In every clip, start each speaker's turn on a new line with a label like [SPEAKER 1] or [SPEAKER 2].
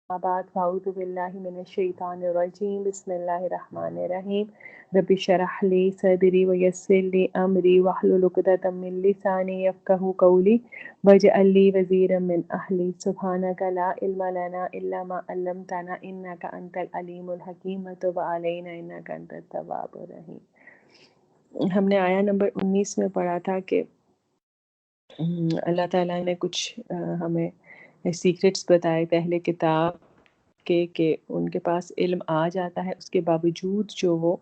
[SPEAKER 1] بعد فاعوذ باللہ من الشیطان الرجیم بسم اللہ الرحمن الرحیم رب اشرح لی صدری ویسر لی امری واحلل عقدۃ من لسانی یفقہوا قولی واجعل لی وزیرا من اہلی سبحانک لا علم لنا الا ما علمتنا انک انت العلیم الحکیم وتب علینا انک انت التواب الرحیم۔ ہم نے آیا نمبر 19 میں پڑھا تھا کہ اللہ تعالیٰ نے کچھ ہمیں سیکرٹس بتائے تھے اہل کتاب کے کہ ان کے پاس علم آ جاتا ہے، اس کے باوجود جو وہ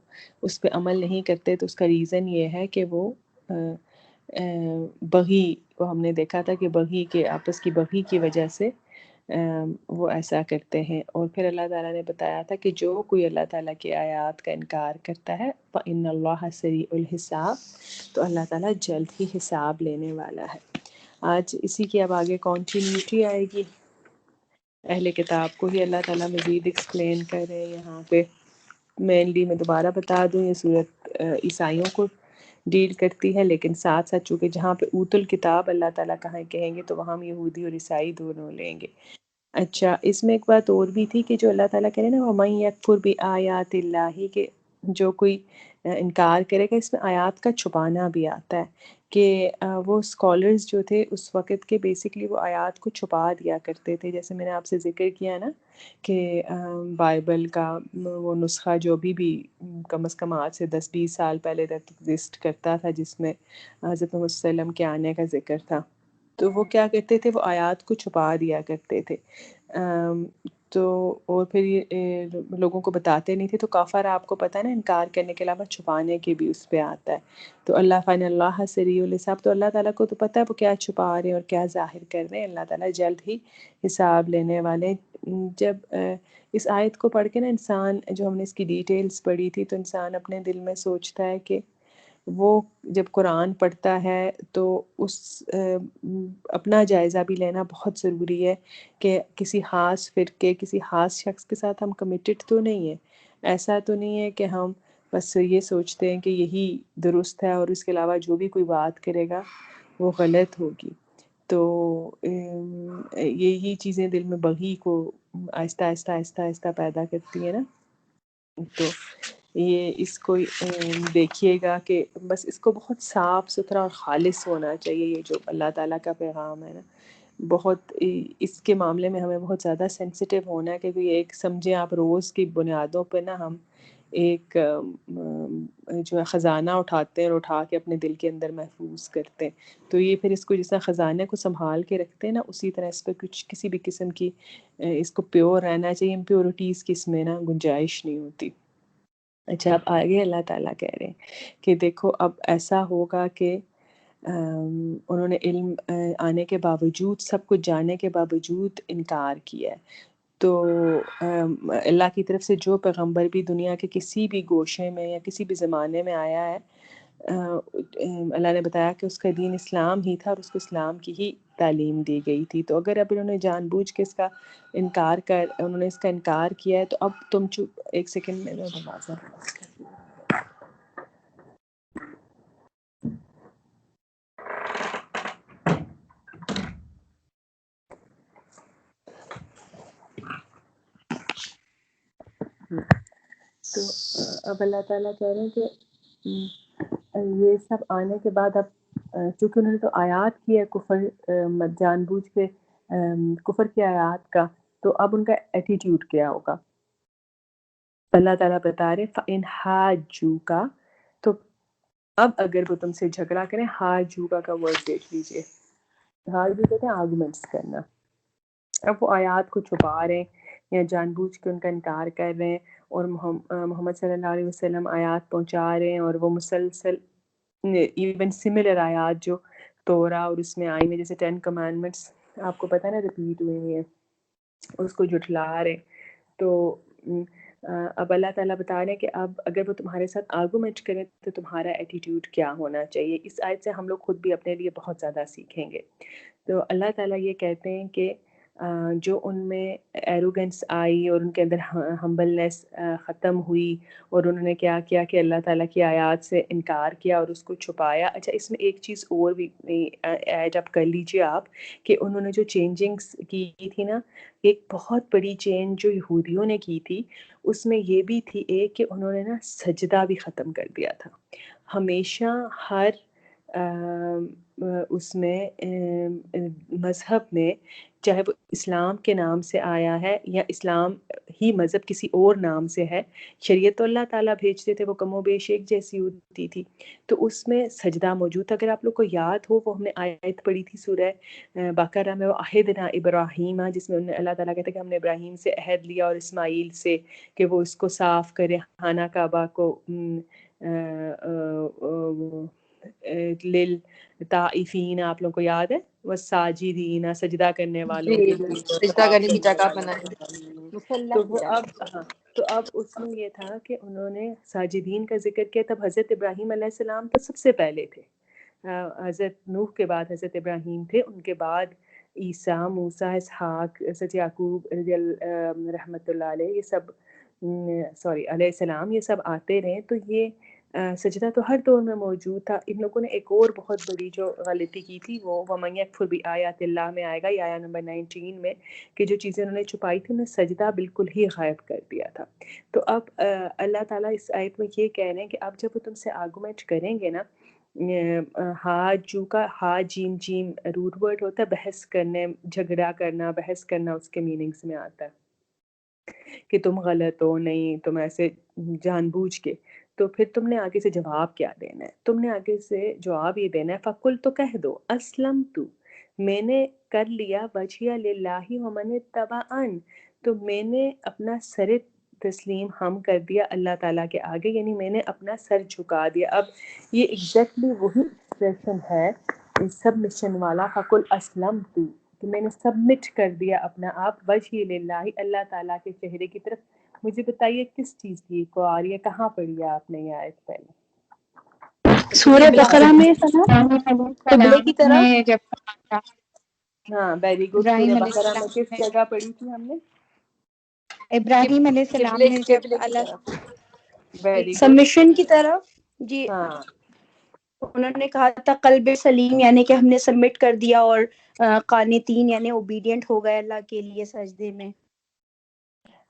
[SPEAKER 1] اس پہ عمل نہیں کرتے، تو اس کا ریزن یہ ہے کہ وہ بغی کو ہم نے دیکھا تھا کہ بغی کے آپس کی بغی کی وجہ سے وہ ایسا کرتے ہیں۔ اور پھر اللہ تعالیٰ نے بتایا تھا کہ جو کوئی اللہ تعالیٰ کی آیات کا انکار کرتا ہے فَإِنَّ اللَّهَ سَرِيعُ الْحِسَابِ، تو اللہ تعالیٰ جلد ہی حساب لینے والا ہے۔ آج اسی کی اب آگے کنٹینیوٹی آئے گی، اہل کتاب کو ہی اللہ تعالیٰ مزید ایکسپلین کر رہے ہیں یہاں پہ۔ مینلی میں دوبارہ بتا دوں یہ صورت عیسائیوں کو ڈیل کرتی ہے، لیکن ساتھ ساتھ چونکہ جہاں پہ اوت الکتاب اللہ تعالیٰ کہاں کہیں گے تو وہاں ہم یہودی اور عیسائی دونوں لیں گے۔ اچھا، اس میں ایک بات اور بھی تھی کہ جو اللہ تعالیٰ کہہ رہے ہیں نا وَمَن يَكْفُرْ بِآيَاتِ اللَّهِ، کہ جو کوئی انکار کرے گا، اس میں آیات کا چھپانا بھی آتا ہے کہ وہ اسکالرز جو تھے اس وقت کے بیسکلی وہ آیات کو چھپا دیا کرتے تھے۔ جیسے میں نے آپ سے ذکر کیا نا کہ بائبل کا وہ نسخہ جو بھی کم از کم آج سے 10-20 سال پہلے تک ایگزسٹ کرتا تھا، جس میں حضرت محمد صلی اللہ علیہ وسلم کے آنے کا ذکر تھا، تو وہ کیا کرتے تھے، وہ آیات کو چھپا دیا کرتے تھے، تو اور پھر یہ لوگوں کو بتاتے نہیں تھے۔ تو کافر آپ کو پتہ ہے نا انکار کرنے کے علاوہ چھپانے کے بھی اس پہ آتا ہے۔ تو اللہ فَإِنَّ اللَّهَ سَرِيعُ الْحِسَابِ، تو اللہ تعالیٰ کو تو پتہ ہے وہ کیا چھپا رہے ہیں اور کیا ظاہر کر رہے ہیں، اللہ تعالیٰ جلد ہی حساب لینے والے۔ جب اس آیت کو پڑھ کے نا انسان، جو ہم نے اس کی ڈیٹیلز پڑھی تھی، تو انسان اپنے دل میں سوچتا ہے کہ وہ جب قرآن پڑھتا ہے تو اس اپنا جائزہ بھی لینا بہت ضروری ہے کہ کسی خاص فرقے، کسی خاص شخص کے ساتھ ہم کمیٹڈ تو نہیں ہیں۔ ایسا تو نہیں ہے کہ ہم بس یہ سوچتے ہیں کہ یہی درست ہے اور اس کے علاوہ جو بھی کوئی بات کرے گا وہ غلط ہوگی۔ تو یہی چیزیں دل میں بغی کو آہستہ آہستہ آہستہ آہستہ پیدا کرتی ہیں نا۔ تو یہ اس کو دیکھیے گا کہ بس اس کو بہت صاف ستھرا اور خالص ہونا چاہیے، یہ جو اللہ تعالیٰ کا پیغام ہے نا، بہت اس کے معاملے میں ہمیں بہت زیادہ سینسیٹیو ہونا ہے، کیونکہ ایک سمجھیں آپ روز کی بنیادوں پہ نا ہم ایک جو ہے خزانہ اٹھاتے ہیں اور اٹھا کے اپنے دل کے اندر محفوظ کرتے ہیں۔ تو یہ پھر اس کو جس طرح خزانے کو سنبھال کے رکھتے ہیں نا، اسی طرح اس پہ کچھ کسی بھی قسم کی اس کو پیور رہنا چاہیے، امپیورٹیز کی اس میں نا گنجائش نہیں ہوتی۔ اچھا، اب آگے اللہ تعالیٰ کہہ رہے ہیں کہ دیکھو اب ایسا ہوگا کہ انہوں نے علم آنے کے باوجود، سب کچھ جاننے کے باوجود انکار کیا ہے۔ تو اللہ کی طرف سے جو پیغمبر بھی دنیا کے کسی بھی گوشے میں یا کسی بھی زمانے میں آیا ہے، اللہ نے بتایا کہ اس کا دین اسلام ہی تھا اور اس کو اسلام کی ہی تعلیم دی گئی تھی۔ تو اگر اب انہوں نے جان بوجھ کے انہوں نے اس کا انکار کیا ہے، تو اب تم ایک سیکنڈ میں دروازہ تو اب اللہ تعالیٰ کہہ رہے ہیں کہ یہ سب آنے کے بعد اب چونکہ انہوں نے تو آیات کی ہے کفر، جان بوجھ کے کفر کی آیات کا، تو اب ان کا ایٹیٹیوڈ کیا ہوگا۔ اللہ تعالیٰ بتا رہے فَإِنْ حَاجُّوكَ، تو اب اگر وہ تم سے جھگڑا کریں، حاجوکا کا ورڈ دیکھ لیجئے، حاجو کہتے ہیں آرگومنٹس کرنا۔ اب وہ آیات کو چھپا رہے ہیں یا جان بوجھ کے ان کا انکار کر رہے ہیں، اور محمد صلی اللہ علیہ وسلم آیات پہنچا رہے ہیں، اور وہ مسلسل ایون سملر آیات جو تورا اور اس میں آئی میں، جیسے 10 کمانڈمنٹس آپ کو پتہ ہے نا ریپیٹ ہوئی ہیں، اس کو جھٹلا رہے ہیں۔ تو اب اللہ تعالیٰ بتا رہے ہیں کہ اب اگر وہ تمہارے ساتھ آرگومنٹ کریں تو تمہارا ایٹیٹیوڈ کیا ہونا چاہیے۔ اس آیت سے ہم لوگ خود بھی اپنے لیے بہت زیادہ سیکھیں گے۔ تو اللہ تعالیٰ یہ کہتے ہیں کہ جو ان میں ایروگنس آئی اور ان کے اندر ہمبلنس ختم ہوئی، اور انہوں نے کیا کیا کہ اللہ تعالیٰ کی آیات سے انکار کیا اور اس کو چھپایا۔ اچھا، اس میں ایک چیز اور بھی ایڈ اپ کر لیجئے آپ، کہ انہوں نے جو چینجنگز کی تھی نا، ایک بہت بڑی چینج جو یہودیوں نے کی تھی اس میں یہ بھی تھی ایک کہ انہوں نے نا سجدہ بھی ختم کر دیا تھا۔ ہمیشہ ہر اس میں مذہب میں، چاہے وہ اسلام کے نام سے آیا ہے یا اسلام ہی مذہب کسی اور نام سے ہے، شریعت تو اللہ تعالیٰ بھیجتے تھے، وہ کم و بیش ایک جیسی ہوتی تھی، تو اس میں سجدہ موجود تھا۔ اگر آپ لوگ کو یاد ہو، وہ ہم نے آیت پڑھی تھی سورہ بقرہ میں، وہ عہدنا ابراہیم، جس میں اللہ تعالیٰ کہتے ہیں کہ ہم نے ابراہیم سے عہد لیا اور اسماعیل سے کہ وہ اس کو صاف کرے، خانہ کعبہ کو للطائفین، آپ لوگوں کو یاد ہے، والساجدین، سجدہ کرنے والوں کے
[SPEAKER 2] جی،
[SPEAKER 1] لیے،
[SPEAKER 2] سجدہ
[SPEAKER 1] طواف
[SPEAKER 2] کرنے کی
[SPEAKER 1] کرنے
[SPEAKER 2] جگہ
[SPEAKER 1] والوں
[SPEAKER 2] بنائی،
[SPEAKER 1] کے لیے۔
[SPEAKER 2] مسلح
[SPEAKER 1] تو
[SPEAKER 2] کی
[SPEAKER 1] وہ
[SPEAKER 2] جگہ۔
[SPEAKER 1] تو اب اس میں یہ تھا کہ انہوں نے ساجدین کا ذکر کیا، تب حضرت ابراہیم علیہ السلام تو سب سے پہلے تھے، حضرت نوح کے بعد حضرت ابراہیم تھے، ان کے بعد عیسیٰ، موسیٰ، اسحاق، حضرت یعقوب رحمۃ اللہ علیہ، یہ سب علیہ السلام، یہ سب آتے رہے۔ تو یہ سجدہ تو ہر دور میں موجود تھا۔ ان لوگوں نے ایک اور بہت بڑی جو غلطی کی تھی، وہ وَمَن يَكْفُرْ بِآيَاتِ اللَّهِ میں آئے گا، یہ آیا نمبر 19 میں، کہ جو چیزیں انہوں نے چھپائی تھی، انہوں نے سجدہ بالکل ہی غائب کر دیا تھا۔ تو اب اللہ تعالیٰ اس آیت میں یہ کہہ رہے ہیں کہ اب جب وہ تم سے آرگومنٹ کریں گے نا، حاجو کا ہا جیم جیم روٹ ورڈ ہوتا ہے، بحث کرنے، جھگڑا کرنا، بحث کرنا اس کے میننگز میں آتا ہے کہ تم غلط ہو، نہیں تم ایسے جان بوجھ کے۔ تو پھر تم نے آگے سے جواب کیا دینا ہے؟ تم نے آگے سے جواب یہ دینا ہے، فَقُلْ، تو کہہ دو، اسلمت، میں نے کر لیا، وجہیہ للہ ومن اتبعن، تو میں نے اپنا سر تسلیم ہم کر دیا اللہ تعالیٰ کے آگے، یعنی میں نے اپنا سر جھکا دیا۔ اب یہ ایگزیکٹلی وہی ایکسپریشن ہے سبمشن والا، فَقُلْ اسلمت، کہ میں نے سبمٹ کر دیا اپنا آپ، وجہ للہ، اللہ تعالیٰ کے چہرے کی طرف۔ مجھے بتائیے کس چیز کی کو آ رہی ہے، کہاں پڑھی ہے آپ نے یہ آیت پہلے؟
[SPEAKER 3] سورہ بقرہ میں قبلے کی طرف،
[SPEAKER 2] نے جب
[SPEAKER 1] ہاں، ویری گڈ، سورہ
[SPEAKER 2] ابراہیم علیہ
[SPEAKER 1] بقرہ میں
[SPEAKER 2] السلام
[SPEAKER 1] کس
[SPEAKER 2] نے
[SPEAKER 1] جگہ پڑھی تھی ہم نے؟
[SPEAKER 2] ابراہیم علیہ السلام نے جب
[SPEAKER 1] قبلے کی
[SPEAKER 2] اللہ
[SPEAKER 1] طرف، ویری گڈ،
[SPEAKER 3] سبمیشن کی طرف، جی
[SPEAKER 1] ہاں
[SPEAKER 3] انہوں نے کہا تھا قلب سلیم، یعنی کہ ہم نے سبمٹ کر دیا، اور قانتین یعنی اوبیڈینٹ ہو گئے اللہ کے لیے سجدے میں۔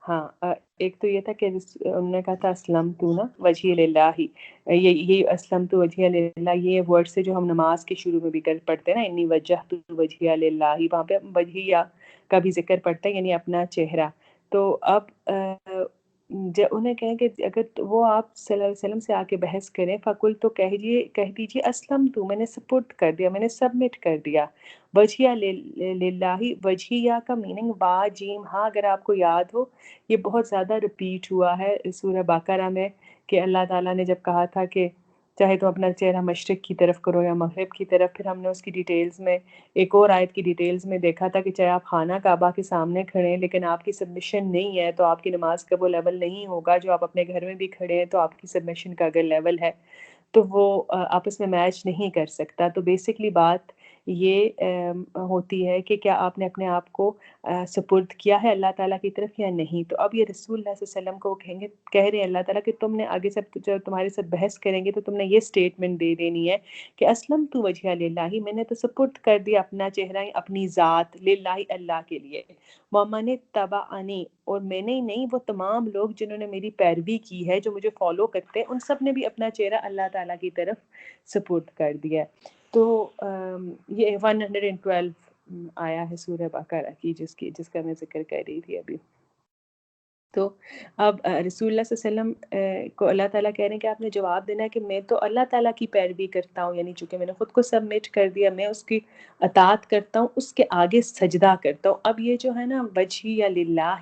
[SPEAKER 1] ہاں، ایک تو یہ تھا کہ انہوں نے کہا تھا اسلم تو نا وجہ للہ، یہ اسلم تو وجہ للہ، یہ ورڈ سے جو ہم نماز کے شروع میں بھی پڑھتے ہیں نا، انی وجہ تو وجہ للہ، وہاں پہ وجہ کا بھی ذکر پڑتا ہے، یعنی اپنا چہرہ۔ تو اب انہیں کہیں کہ اگر وہ آپ صلی اللہ علیہ وسلم سے آ کے بحث کریں، فقل، تو کہہ دیجیے اسلم تو، میں نے سپورٹ کر دیا، میں نے سبمٹ کر دیا، وجہیہ للہ، وجہیہ کا میننگ با جیم ہاں، اگر آپ کو یاد ہو یہ بہت زیادہ ریپیٹ ہوا ہے سورہ بقرہ میں، کہ اللہ تعالیٰ نے جب کہا تھا کہ چاہے تو اپنا چہرہ مشرق کی طرف کرو یا مغرب کی طرف، پھر ہم نے اس کی ڈیٹیلز میں ایک اور آیت کی ڈیٹیلز میں دیکھا تھا کہ چاہے آپ خانہ کعبہ کے سامنے کھڑے ہیں لیکن آپ کی سبمیشن نہیں ہے تو آپ کی نماز کا وہ لیول نہیں ہوگا، جو آپ اپنے گھر میں بھی کھڑے ہیں تو آپ کی سبمیشن کا اگر لیول ہے تو وہ آپس میں میچ نہیں کر سکتا۔ تو بیسکلی بات یہ ہوتی ہے کہ کیا آپ نے اپنے آپ کو سپرد کیا ہے اللہ تعالیٰ کی طرف یا نہیں۔ تو اب یہ رسول اللہ صلی اللہ علیہ وسلم کو کہہ رہے ہیں اللہ تعالیٰ کہ تم نے آگے سے جو تمہارے ساتھ بحث کریں گے تو تم نے یہ سٹیٹمنٹ دے دینی ہے کہ اسلم تو وجہ للہ، میں نے تو سپرد کر دیا اپنا چہرہ اپنی ذات للہ، اللہ کے لیے، ومن اتبعنی، اور میں نے نہیں، وہ تمام لوگ جنہوں نے میری پیروی کی ہے، جو مجھے فالو کرتے ہیں، ان سب نے بھی اپنا چہرہ اللہ تعالیٰ کی طرف سپورٹ کر دیا۔ تو یہ 112 آیا ہے سورہ بقرہ کی، جس کا میں ذکر کر رہی تھی ابھی۔ تو اب رسول اللہ صلی اللہ علیہ وسلم کو اللہ تعالیٰ کہہ رہے ہیں کہ آپ نے جواب دینا ہے کہ میں تو اللہ تعالیٰ کی پیروی کرتا ہوں، یعنی چونکہ میں نے خود کو سبمٹ کر دیا، میں اس کی اطاعت کرتا ہوں، اس کے آگے سجدہ کرتا ہوں۔ اب یہ جو ہے نا وجہیہ للہ،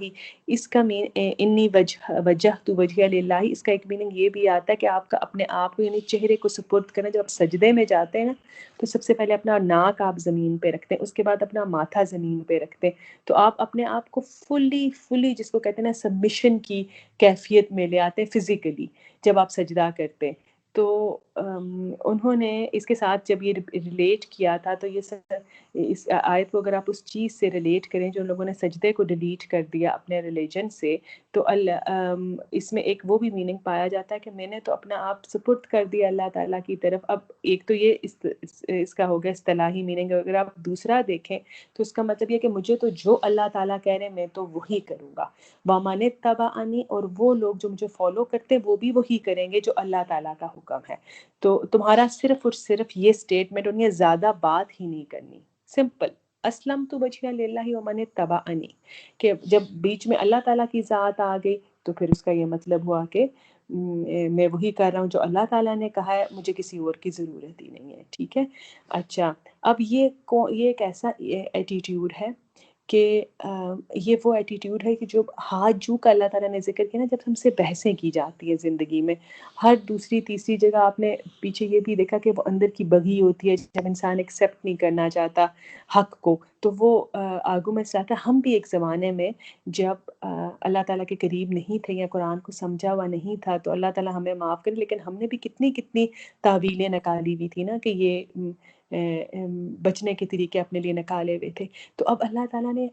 [SPEAKER 1] اس کا انی وجہت وجہیہ للہ، اس کا ایک میننگ یہ بھی آتا ہے کہ آپ کا اپنے آپ کو یعنی چہرے کو سپرد کرنا۔ جب آپ سجدے میں جاتے ہیں نا تو سب سے پہلے اپنا ناک آپ زمین پہ رکھتے ہیں، اس کے بعد اپنا ماتھا زمین پہ رکھتے ہیں، تو آپ اپنے آپ کو فلی جس کو کہتے ہیں نا سبمیشن کی کیفیت میں لے آتے ہیں فزیکلی جب آپ سجدہ کرتے ہیں۔ تو انہوں نے اس کے ساتھ جب یہ ریلیٹ کیا تھا تو یہ اس آیت کو اگر آپ اس چیز سے ریلیٹ کریں جو لوگوں نے سجدے کو ڈیلیٹ کر دیا اپنے ریلیجن سے، تو اس میں ایک وہ بھی میننگ پایا جاتا ہے کہ میں نے تو اپنا آپ سپرد کر دیا اللہ تعالیٰ کی طرف. اب ایک تو یہ اس کا ہو گیا اصطلاحی میننگ. اگر آپ دوسرا دیکھیں تو اس کا مطلب یہ کہ مجھے تو جو اللہ تعالیٰ کہہ رہے ہیں میں تو وہی کروں گا. وَمَنِ اتَّبَعَنِی، اور وہ لوگ جو مجھے فالو کرتے ہیں وہ بھی وہی کریں گے جو اللہ تعالیٰ کا حکم ہے. تو تمہارا صرف اور صرف یہ سٹیٹمنٹ، انہیں زیادہ بات ہی نہیں کرنی. سمپل، اسلمت وجہی للہ ومن اتبعنی، کہ جب بیچ میں اللہ تعالیٰ کی ذات آ گئی تو پھر اس کا یہ مطلب ہوا کہ میں وہی کر رہا ہوں جو اللہ تعالیٰ نے کہا ہے، مجھے کسی اور کی ضرورت ہی نہیں ہے. ٹھیک ہے. اچھا، اب یہ ایک ایسا ایٹیٹیوڈ ہے کہ یہ وہ ایٹیٹیوڈ ہے کہ جو ہاتھ جو کا اللہ تعالیٰ نے ذکر کیا نا، جب ہم سے بحثیں کی جاتی ہیں زندگی میں، ہر دوسری تیسری جگہ آپ نے پیچھے یہ بھی دیکھا کہ وہ اندر کی بغی ہوتی ہے جب انسان ایکسیپٹ نہیں کرنا چاہتا حق کو، تو وہ آرگومنٹس لاتا ہے. ہم بھی ایک زمانے میں جب اللہ تعالیٰ کے قریب نہیں تھے یا قرآن کو سمجھا ہوا نہیں تھا تو اللہ تعالیٰ ہمیں معاف کرے، لیکن ہم نے بھی کتنی تعویلیں نکالی ہوئی تھی نا کہ یہ بچنے کے طریقے اپنے لیے نکالے ہوئے تھے. تو اب اللہ تعالیٰ نے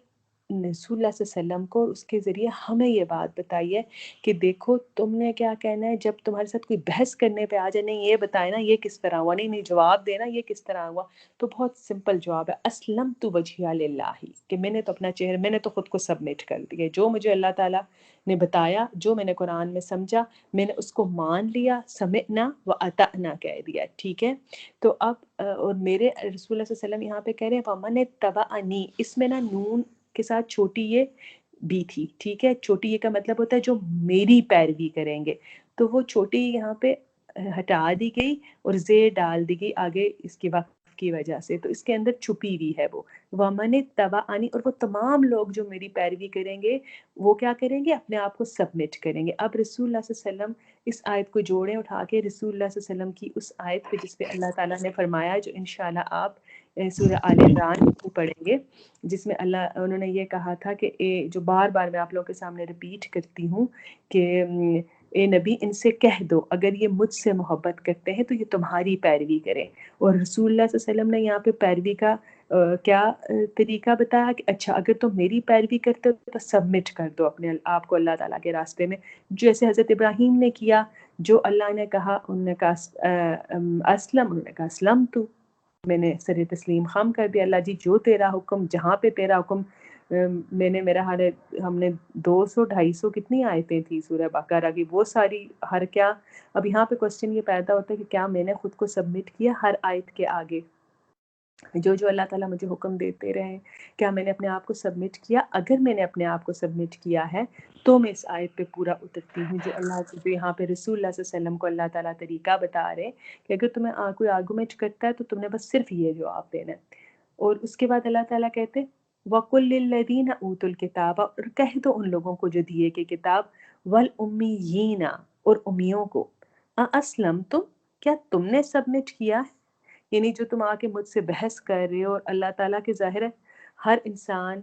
[SPEAKER 1] رسول اللہ صلی اللہ علیہ وسلم کو اس کے ذریعے ہمیں یہ بات بتائی ہے کہ دیکھو تم نے کیا کہنا ہے. جب تمہارے ساتھ کوئی بحث کرنے پہ آ جائے، نہیں یہ بتائے نا یہ کس طرح ہوا، نہیں جواب دینا یہ کس طرح ہوا، تو بہت سمپل جواب ہے، اسلمت وجہی للہ، کہ میں نے تو اپنا چہرہ، میں نے تو خود کو سبمٹ کر دیا. جو مجھے اللہ تعالیٰ نے بتایا، جو میں نے قرآن میں سمجھا، میں نے اس کو مان لیا، سمعنا و اطعنا کہہ دیا. ٹھیک ہے. تو اب اور میرے رسول اللہ صلی اللہ علیہ وسلم یہاں پہ کہہ رہے ہیں وَمَنِ اتَّبَعَنِی، اس میں نا نون کے ساتھ چھوٹی یہ بھی تھی. ٹھیک ہے. چھوٹی یہ کا مطلب ہوتا ہے جو میری پیروی کریں گے، تو وہ چھوٹی یہاں پہ ہٹا دی گئی اور زیر ڈال دی گئی آگے اس کے وقت کی وجہ سے، تو اس کے اندر چھپی ہوئی ہے وہ وَمَنِ اتَّبَعَنِی، اور وہ تمام لوگ جو میری پیروی کریں گے وہ کیا کریں گے، اپنے آپ کو سبمٹ کریں گے. اب رسول اللہ صلی اللہ علیہ وسلم اس آیت کو جوڑیں اٹھا کے رسول اللہ صلی اللہ علیہ وسلم کی اس آیت پہ جس پہ اللہ تعالیٰ نے فرمایا، جو انشاءاللہ آپ سورہ آل عمران کو پڑھیں گے، جس میں انہوں نے یہ کہا تھا کہ جو بار بار میں آپ لوگوں کے سامنے ریپیٹ کرتی ہوں کہ اے نبی ان سے کہہ دو اگر یہ مجھ سے محبت کرتے ہیں تو یہ تمہاری پیروی کریں. اور رسول اللہ صلی اللہ علیہ وسلم نے یہاں پہ پیروی کا کیا طریقہ بتایا کہ اچھا اگر تم میری پیروی کرتے ہو تو سبمٹ کر دو اپنے آپ کو اللہ تعالیٰ کے راستے میں، جیسے حضرت ابراہیم نے کیا. جو اللہ نے کہا انہوں نے کہا اسلم، انہوں نے کہا اسلم تو، میں نے سر تسلیم خم کر دیا. اللہ جی جو تیرا حکم، جہاں پہ تیرا حکم. میں نے میرا حال ہے ہم نے 200-250 کتنی آیتیں تھی سورہ بقرہ کی، وہ ساری ہر کیا. اب یہاں پہ کوسچن یہ پیدا ہوتا ہے کہ کیا میں نے خود کو سبمٹ کیا ہر آیت کے آگے، جو اللہ تعالیٰ مجھے حکم دیتے رہے، کیا میں نے اپنے آپ کو سبمٹ کیا؟ اگر میں نے اپنے آپ کو سبمٹ کیا ہے تو میں اس آیت پہ پورا اترتی ہوں. جو یہاں پہ رسول اللہ صلی اللہ علیہ وسلم کو اللہ تعالیٰ طریقہ بتا رہے کہ اگر تمہیں کوئی آرگومنٹ کرتا ہے تو تم نے بس صرف یہ جواب دینا ہے. اور اس کے بعد اللہ تعالیٰ کہتے وَقُلْ لِلَّذِينَ أُوتُوا الْكِتَابَ، اور کہہ دو ان لوگوں کو جو دیے کہ کتاب، وَالْأُمِّيِّينَ، اور امیوں کو، أَأَسْلَمْتُمْ، کیا تم نے سبمٹ کیا ہے؟ یعنی جو تم آ کے مجھ سے بحث کر رہے ہو، اور اللہ تعالیٰ کے ظاہر ہے ہر انسان،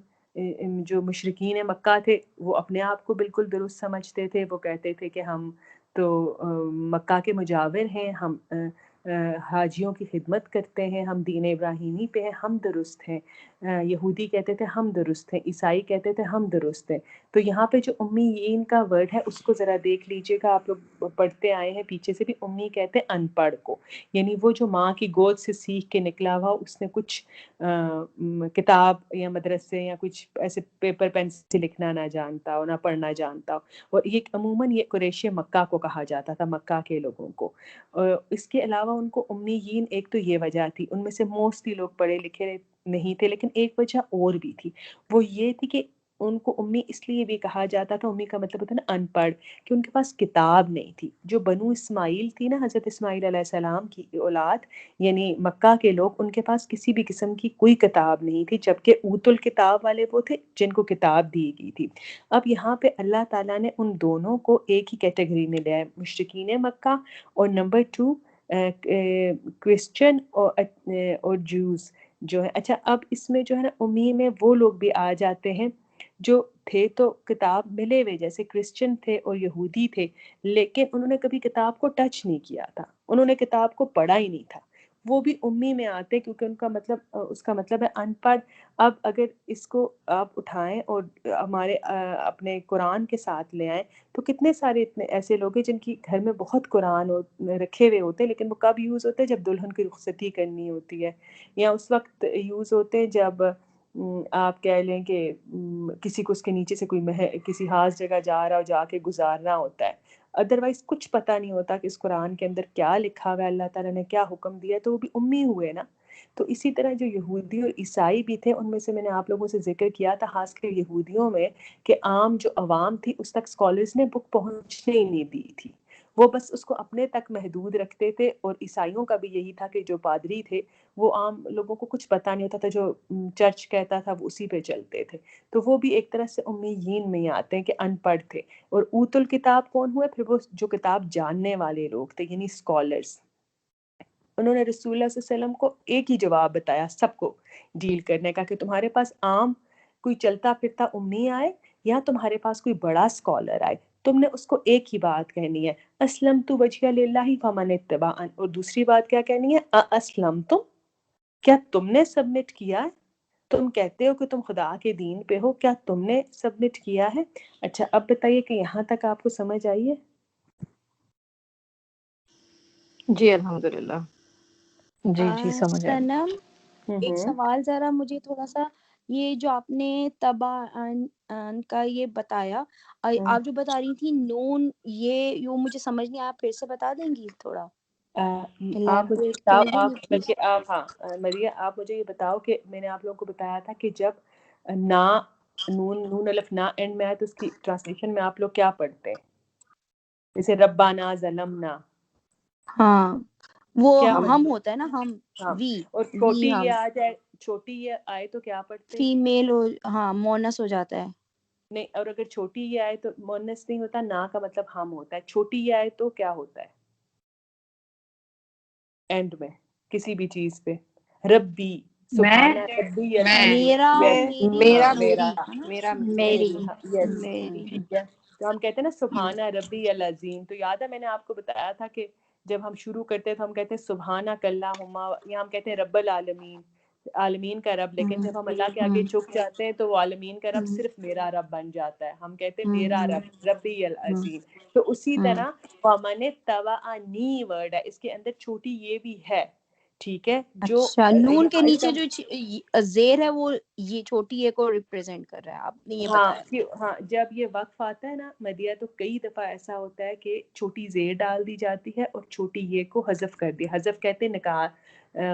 [SPEAKER 1] جو مشرکین مکہ تھے وہ اپنے آپ کو بالکل درست سمجھتے تھے. وہ کہتے تھے کہ ہم تو مکہ کے مجاور ہیں، ہم حاجیوں کی خدمت کرتے ہیں، ہم دین ابراہیمی پہ ہیں، ہم درست ہیں. یہودی کہتے تھے ہم درست ہیں، عیسائی کہتے تھے ہم درست ہیں. تو یہاں پہ جو امیین کا ورڈ ہے اس کو ذرا دیکھ لیجئے گا، آپ لوگ پڑھتے آئے ہیں پیچھے سے بھی. امی کہتے ہیں ان پڑھ کو، یعنی وہ جو ماں کی گود سے سیکھ کے نکلا ہوا، اس نے کچھ کتاب یا مدرسے یا کچھ ایسے پیپر پین سے لکھنا نہ جانتا ہو، نہ پڑھنا جانتا ہو. اور یہ عموماً یہ قریش مکہ کو کہا جاتا تھا، مکہ کے لوگوں کو. اس کے علاوہ ان کو امیین، ایک تو یہ وجہ تھی، ان میں سے موسٹلی لوگ پڑھے لکھے نہیں تھے، لیکن ایک وجہ اور بھی تھی، وہ یہ تھی کہ ان کو امی اس لیے بھی کہا جاتا تھا، امی کا مطلب ہوتا ہے نا ان پڑھ، کہ ان کے پاس کتاب نہیں تھی. جو بنو اسماعیل تھی نا، حضرت اسماعیل علیہ السلام کی اولاد، یعنی مکہ کے لوگ، ان کے پاس کسی بھی قسم کی کوئی کتاب نہیں تھی، جبکہ اوت الکتاب والے وہ تھے جن کو کتاب دی گئی تھی. اب یہاں پہ اللہ تعالیٰ نے ان دونوں کو ایک ہی کیٹیگری میں لیا ہے، مشرکین مکہ، اور نمبر 2 کرسچن اور جوز جو ہے. اچھا اب اس میں جو ہے نا امی میں وہ لوگ بھی آ جاتے ہیں جو تھے تو کتاب ملے ہوئے، جیسے کرسچن تھے اور یہودی تھے، لیکن انہوں نے کبھی کتاب کو ٹچ نہیں کیا تھا، انہوں نے کتاب کو پڑھا ہی نہیں تھا، وہ بھی امی میں آتے کیونکہ ان کا مطلب اس کا مطلب ہے ان پڑھ۔ اب اگر اس کو آپ اٹھائیں اور ہمارے اپنے قرآن کے ساتھ لے آئیں تو کتنے سارے اتنے ایسے لوگ ہیں جن کی گھر میں بہت قرآن رکھے ہوئے ہوتے ہیں، لیکن وہ کب یوز ہوتے ہیں؟ جب دلہن کی رخصتی کرنی ہوتی ہے، یا اس وقت یوز ہوتے ہیں جب آپ کہہ لیں کہ کسی کو اس کے نیچے سے کوئی کسی خاص جگہ جا رہا ہو، جا کے گزارنا ہوتا ہے، ادروائز کچھ پتہ نہیں ہوتا کہ اس قرآن کے اندر کیا لکھا ہوا ہے، اللہ تعالیٰ نے کیا حکم دیا، تو وہ بھی امی ہوئے نا۔ تو اسی طرح جو یہودی اور عیسائی بھی تھے، ان میں سے میں نے آپ لوگوں سے ذکر کیا تھا خاص کر یہودیوں میں کہ عام جو عوام تھی اس تک اسکالرز نے بک پہنچنے ہی نہیں دی تھی، وہ بس اس کو اپنے تک محدود رکھتے تھے، اور عیسائیوں کا بھی یہی تھا کہ جو پادری تھے وہ عام لوگوں کو کچھ پتہ نہیں ہوتا تھا، جو چرچ کہتا تھا وہ اسی پہ چلتے تھے، تو وہ بھی ایک طرح سے امیین میں آتے ہیں کہ ان پڑھ تھے۔ اور اوت الکتاب کون ہوئے؟ پھر وہ جو کتاب جاننے والے لوگ تھے، یعنی اسکالرز۔ انہوں نے رسول اللہ صلی اللہ علیہ وسلم کو ایک ہی جواب بتایا سب کو ڈیل کرنے کا کہ تمہارے پاس عام کوئی چلتا پھرتا امی آئے یا تمہارے پاس کوئی بڑا اسکالر آئے، تم نے اس کو ایک ہی بات کہنی ہے، اسلمت وجہی للہ فمن اتبعن، اور دوسری بات کیا کہنی ہے؟ اسلمتم، کیا تم نے سبمٹ کیا ہے؟ تم کہتے ہو کہ تم خدا کے دین پہ ہو، کیا تم نے سبمٹ کیا ہے؟ اچھا اب بتائیے کہ یہاں تک آپ کو سمجھ آئی ہے؟
[SPEAKER 4] جی الحمدللہ، جی سمجھ آ گئی۔
[SPEAKER 2] سنم ایک سوال ذرا مجھے تھوڑا سا، یہ جو آپ نے تبع کا یہ بتایا، آپ جو بتا رہی تھی نون، یہ مجھے سمجھ نہیں آیا، پھر سے بتا دیں گی تھوڑا
[SPEAKER 1] آپ مجھے
[SPEAKER 2] elaborate
[SPEAKER 1] بتاؤ،
[SPEAKER 2] کریں گی
[SPEAKER 1] آپ
[SPEAKER 2] پلیز؟
[SPEAKER 1] بلکہ آپ، ہاں مریہ آپ مجھے یہ بتاؤ کہ میں نے آپ لوگوں کو بتایا تھا کہ جب نا نون الف نا اینڈ میں آئے تو اس کی ٹرانسلیشن میں آپ لوگ کیا پڑھتے ہیں؟ جیسے ربنا ظلمنا،
[SPEAKER 2] ہاں وہ
[SPEAKER 1] کیا
[SPEAKER 2] ہم
[SPEAKER 1] پڑھتے
[SPEAKER 2] ہوتا ہے نا، ہم
[SPEAKER 1] ہیں؟ ہاں،
[SPEAKER 2] وی
[SPEAKER 1] اور
[SPEAKER 2] وی
[SPEAKER 1] چھوٹی یہ
[SPEAKER 2] ہم
[SPEAKER 1] آ جائے، چھوٹی یہ آئے تو کیا پڑھتے ہیں؟
[SPEAKER 2] فیمیل ہاں مونس ہو جاتا ہے۔
[SPEAKER 1] نہیں، اور اگر چھوٹی یہ آئے تو مونس نہیں ہوتا، نا کا مطلب ہم ہوتا ہے، چھوٹی یہ آئے تو کیا ہوتا ہے اینڈ میں کسی بھی چیز پہ؟ ربی، سبحانہ ربی العظیم،
[SPEAKER 2] میرا
[SPEAKER 1] یس،
[SPEAKER 2] میری
[SPEAKER 1] ہاں
[SPEAKER 2] میری
[SPEAKER 1] میرا،
[SPEAKER 2] ہے نا،
[SPEAKER 4] میرا
[SPEAKER 2] میری
[SPEAKER 1] ہاں یس،
[SPEAKER 2] میری
[SPEAKER 1] ٹھیک ہے۔ تو ہم کہتے ہیں نا سبحانہ ربی العظیم، تو یاد ہے میں نے آپ کو بتایا تھا کہ جب ہم شروع کرتے ہیں تو ہم کہتے ہیں سبحانک اللہم، یا ہم کہتے ہیں رب العالمین، عالمین کا رب، لیکن جب ہم اللہ کے آگے جھک جاتے ہیں تو وہ عالمین کا رب صرف میرا رب بن جاتا ہے، ہم کہتے ہیں میرا رب ربی العظیم۔ تو اسی طرح وَمَنِ اتَّبَعَنِی ورڈ ہے، اس کے اندر چھوٹی یہ بھی ہے، ٹھیک ہے، جو
[SPEAKER 2] اچھا نون کے
[SPEAKER 1] یہاں اس کا،
[SPEAKER 2] نیچے جو زیر ہے وہ یہ چھوٹی اے کو ریپرزینٹ کر رہا ہے، آپ نے یہ
[SPEAKER 1] ہاں
[SPEAKER 2] بتایا۔
[SPEAKER 1] ہاں جب یہ وقف آتا ہے نا مدیہ، تو کئی دفعہ ایسا ہوتا ہے کہ چھوٹی زیر ڈال دی جاتی ہے اور چھوٹی یہ کو حذف کر دیا، حذف کہتے ہیں نکال،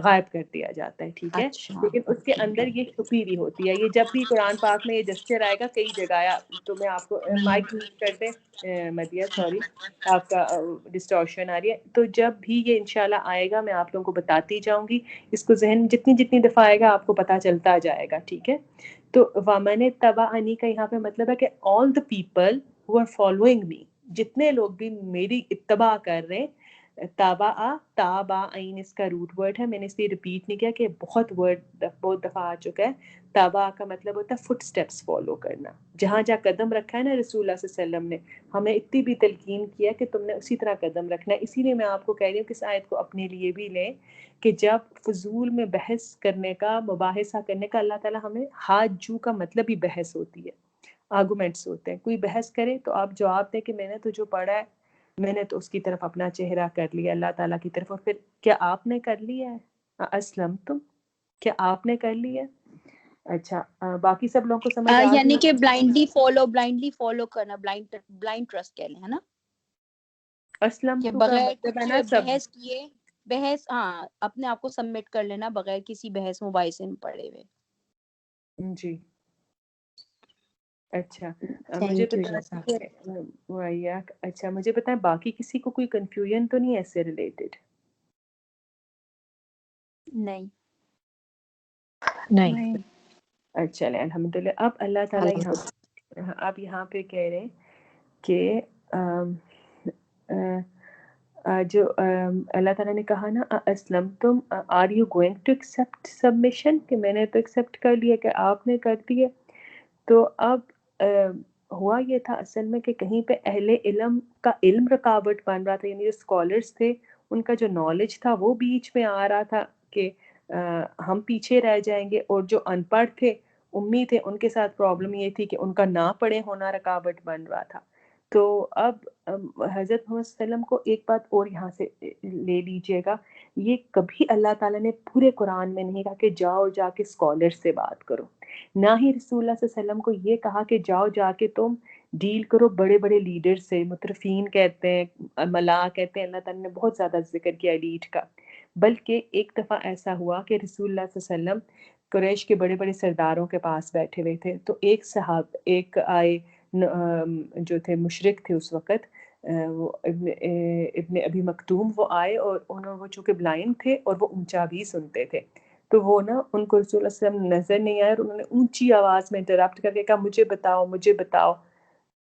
[SPEAKER 1] غائب کر دیا جاتا ہے، ٹھیک ہے،
[SPEAKER 2] اچھا
[SPEAKER 1] لیکن اس کے اندر یہ چھپی ہوئی ہوتی ہے۔ یہ جب بھی قرآن پاک میں یہ جسچر آئے گا کئی جگہ، تو میں آپ کو مائک میوٹ کر دیں مدیہ، سوری آپ کا ڈسٹورشن آ رہی ہے، تو جب بھی یہ انشاءاللہ آئے گا میں آپ لوگوں کو بتاتی جاؤں گی، اس کو ذہن جتنی دفعہ آئے گا آپ کو پتہ چلتا جائے گا، ٹھیک ہے۔ تو وَمَنِ اتَّبَعَنِی کا یہاں پہ مطلب ہے کہ all the people who are following me، جتنے لوگ بھی میری اتباع کر رہے ہیں، تابعین اس کا روٹ ورڈ ہے، میں نے اس لیے ریپیٹ نہیں کیا کہ بہت دفعہ آ چکا ہے۔ تابع کا مطلب ہوتا ہے فٹ سٹیپس فالو کرنا، جہاں جہاں قدم رکھا ہے نا رسول اللہ صلی اللہ علیہ وسلم نے، ہمیں اتنی بھی تلقین کیا کہ تم نے اسی طرح قدم رکھنا ہے۔ اسی لیے میں آپ کو کہہ رہی ہوں کہ اس آیت کو اپنے لیے بھی لیں کہ جب فضول میں بحث کرنے کا، مباحثہ کرنے کا، اللہ تعالیٰ ہمیں حاجو کا مطلب ہی بحث ہوتی ہے، آرگومنٹس ہوتے ہیں، کوئی بحث کرے تو آپ جواب دیں کہ میں نے تو جو پڑھا ہے میں نے تو اس کی طرف اپنا چہرہ کر لیا اللہ تعالیٰ کی طرف، اور پھر کیا آپ نے کر لیا ہے؟ اسلم تم، کیا آپ نے کر لیا ہے؟ اچھا باقی سب لوگوں کو سمجھ آ
[SPEAKER 2] یعنی
[SPEAKER 1] گئی؟
[SPEAKER 2] کہ بلائنڈلی فالو کرنا، بلائنڈ ٹرسٹ کہہ لیں، ہے نا،
[SPEAKER 1] اسلم
[SPEAKER 2] کہ
[SPEAKER 1] تو کا
[SPEAKER 2] بغیر
[SPEAKER 1] مطلب ہے
[SPEAKER 2] کچھ
[SPEAKER 1] نا سب،
[SPEAKER 2] بحث کیے، بحث ہاں اپنے آپ کو سبمٹ کر لینا بغیر کسی بحث مباحثے میں پڑے ہوئے۔
[SPEAKER 1] جی اچھا مجھے
[SPEAKER 2] تھینک یو
[SPEAKER 1] بتائیں
[SPEAKER 2] جزاک
[SPEAKER 1] کہ ویاک، اچھا مجھے بتائیں باقی کسی کو کوئی کنفیوژن تو نہیں ہے اس سے ریلیٹڈ؟
[SPEAKER 2] نہیں
[SPEAKER 4] نہیں،
[SPEAKER 1] اچھا چلیں الحمدللہ۔ اب اللہ تعالیٰ یہاں پہ کہہ رہے ہیں کہ جو اللہ تعالیٰ نے کہا نا اسلم تم، are you going to accept submission, کہ میں نے تو ایکسیپٹ کر لیا کہ آپ نے کر دیا، تو اب ہوا یہ تھا اصل میں کہ کہیں پہ اہل علم کا علم رکاوٹ بن رہا تھا، یعنی جو اسکالرس تھے ان کا جو نالج تھا وہ بیچ میں آ رہا تھا کہ ہم پیچھے رہ جائیں گے، اور جو ان پڑھ تھے امی تھے ان کے ساتھ پرابلم یہ تھی کہ ان کا نہ پڑھے ہونا رکاوٹ بن رہا تھا۔ تو اب حضرت محمد صلی اللہ علیہ وسلم کو ایک بات اور یہاں سے لے لیجئے گا، یہ کبھی اللہ تعالیٰ نے پورے قرآن میں نہیں کہا کہ جاؤ جا کے اسکالر سے بات کرو، نہ ہی رسول اللہ صلی اللہ علیہ وسلم کو یہ کہا کہ جاؤ جا کے تم ڈیل کرو بڑے بڑے لیڈر سے، مترفین کہتے ہیں، ملا کہتے ہیں، اللہ تعالیٰ نے بہت زیادہ ذکر کیا ایلیٹ کا۔ بلکہ ایک دفعہ ایسا ہوا کہ رسول اللہ صلی اللہ علیہ وسلم قریش کے بڑے بڑے سرداروں کے پاس بیٹھے ہوئے تھے، تو ایک آئے جو تھے مشرک تھے اس وقت، وہ ابن ابی مکتوم، وہ آئے اور وہ چونکہ بلائنڈ تھے اور وہ اونچا بھی سنتے تھے، تو وہ نا ان کو رسول اللہ صلی اللہ علیہ وسلم نظر نہیں آئے اور انہوں نے اونچی آواز میں انٹرپٹ کر کے کہا مجھے بتاؤ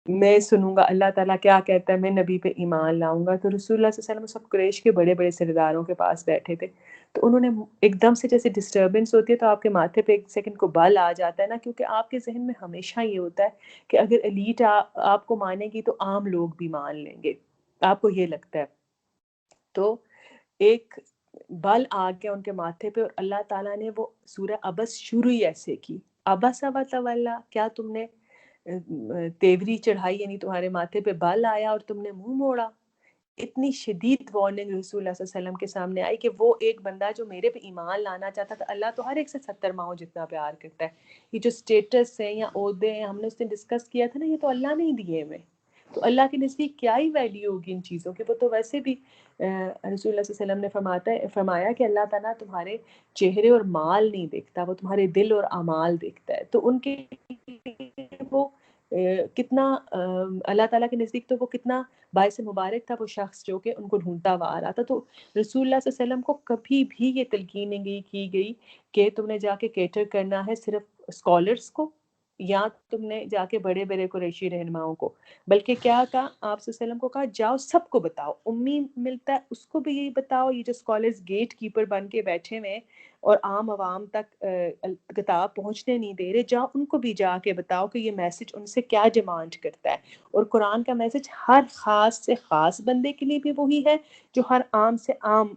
[SPEAKER 1] میں سنوں گا اللہ تعالیٰ کیا کہتا ہے، میں نبی پہ ایمان لاؤں گا۔ تو رسول اللہ صلی اللہ علیہ وسلم سب قریش کے بڑے بڑے سرداروں کے پاس بیٹھے تھے، تو انہوں نے ایک دم سے جیسے ڈسٹربنس ہوتی ہے تو آپ کے ماتھے پہ ایک سیکنڈ کو بال آ جاتا ہے نا، کیونکہ آپ کے ذہن میں ہمیشہ یہ ہوتا ہے کہ اگر ایلیٹ آپ کو مانے گی تو عام لوگ بھی مان لیں گے، آپ کو یہ لگتا ہے۔ تو ایک بال آ گیا ان کے ماتھے پہ، اور اللہ تعالیٰ نے وہ سورہ عبس شروع ہی ایسے کی، عبس و تولی، کیا تم نے تیوری چڑھائی، یعنی تمہارے ماتھے پہ بال آیا اور تم نے منہ موڑا۔ اتنی شدید وارننگ رسول اللہ صلی اللہ علیہ وسلم کے سامنے آئی کہ وہ ایک بندہ جو میرے پہ ایمان لانا چاہتا تھا، اللہ تو ہر ایک سے 70 ماہوں جتنا پیار کرتا ہے، یہ جو سٹیٹس ہیں یا عہدے ہیں ہم نے اس دن ڈسکس کیا تھا نا، یہ تو اللہ نے ہی دیے ہوئے، تو اللہ کے نزدیک کیا ہی ویلیو ہوگی ان چیزوں کی، وہ تو ویسے بھی رسول اللہ صلی اللہ علیہ وسلم نے فرمایا کہ اللہ تعالیٰ تمہارے چہرے اور مال نہیں دیکھتا، وہ تمہارے دل اور اعمال دیکھتا ہے، تو ان کے وہ کتنا اللہ تعالیٰ کے نزدیک تو وہ کتنا باعث مبارک تھا وہ شخص جو کہ ان کو ڈھونڈتا ہوا آ رہا تھا۔ تو رسول اللہ صلی اللہ علیہ وسلم کو کبھی بھی یہ تلقین نہیں کی گئی کہ تم نے جا کے کیٹر کرنا ہے صرف اسکالرس کو یا تم نے جا کے بڑے بڑے قریشی رہنماؤں کو، بلکہ کیا کہا آپ صلی اللہ علیہ وسلم کو، کہا جاؤ سب کو بتاؤ، امی ملتا ہے اس کو بھی یہی بتاؤ، یہ جو اسکالرس گیٹ کیپر بن کے بیٹھے ہوئے اور عام عوام تک کتاب پہنچنے نہیں دے رہے، جاؤ ان کو بھی جا کے بتاؤ کہ یہ میسج ان سے کیا ڈیمانڈ کرتا ہے، اور قرآن کا میسج ہر خاص سے خاص بندے کے لیے بھی وہی ہے جو ہر عام سے عام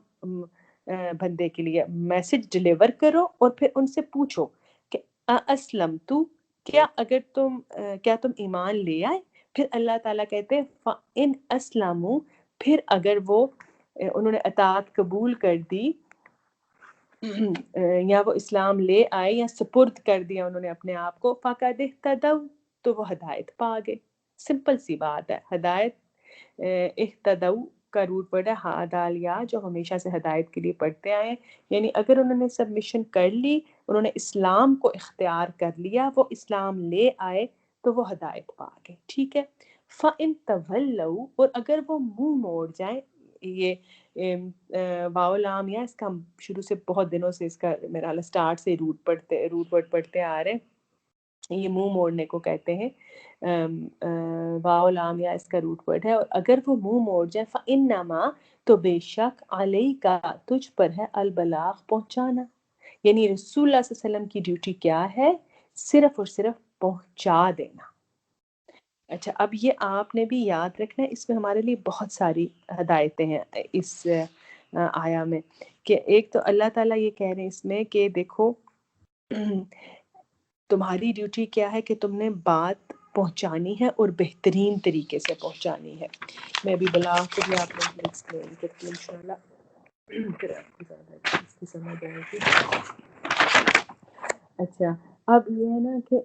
[SPEAKER 1] بندے کے لیے، میسج ڈیلیور کرو اور پھر ان سے پوچھو کہ اسلم تو، کیا تم ایمان لے آئے؟ پھر اللہ تعالیٰ کہتے ہیں فَإِنْ أَسْلَمُوا، پھر اگر وہ انہوں نے اطاعت قبول کر دی یا وہ اسلام لے آئے یا سپرد کر دیا انہوں نے اپنے آپ کو، فَقَدِ اهْتَدَوْا، تو وہ ہدایت پا گئے۔ سمپل سی بات ہے، ہدایت اہتدوا کا روٹ ورڈ ہے ہادالیا، جو ہمیشہ سے ہدایت کے لیے پڑھتے آئے ہیں، یعنی اگر انہوں نے سبمیشن کر لی، انہوں نے اسلام کو اختیار کر لیا، وہ اسلام لے آئے تو وہ ہدایت پا گئے، ٹھیک ہے۔ فَإِن تَوَلَّوْا، اور اگر وہ منہ موڑ جائیں، یہ واو لام یا اس کا ہم شروع سے بہت دنوں سے اس کا میرا اسٹارٹ سے روٹ ورڈ پڑھتے آ رہے ہیں، یہ منہ موڑنے کو کہتے ہیں، واو لام یا اس کا روٹ ورڈ ہے، اور اگر وہ منہ موڑ جائے فَإِنَّمَا، تو بے شک عَلَيْكَ، تجھ پر ہے البلاغ، پہنچانا، یعنی رسول اللہ صلی اللہ علیہ وسلم کی ڈیوٹی کیا ہے؟ صرف اور صرف پہنچا دینا۔ اچھا، اب یہ آپ نے بھی یاد رکھنا ہے، اس میں ہمارے لیے بہت ساری ہدایتیں ہیں اس آیا میں، کہ ایک تو اللہ تعالیٰ یہ کہہ رہے ہیں اس میں کہ دیکھو تمہاری ڈیوٹی کیا ہے کہ تم نے بات پہنچانی ہے اور بہترین طریقے سے پہنچانی ہے۔ میں ابھی بلاغ کو بھی آپ لوگوں کو ایکسپلین کرتی ہوں انشاءاللہ، پھر آپ کو زیادہ اس کی سمجھ آئے گی۔ اچھا، اب یہ ہے نا کہ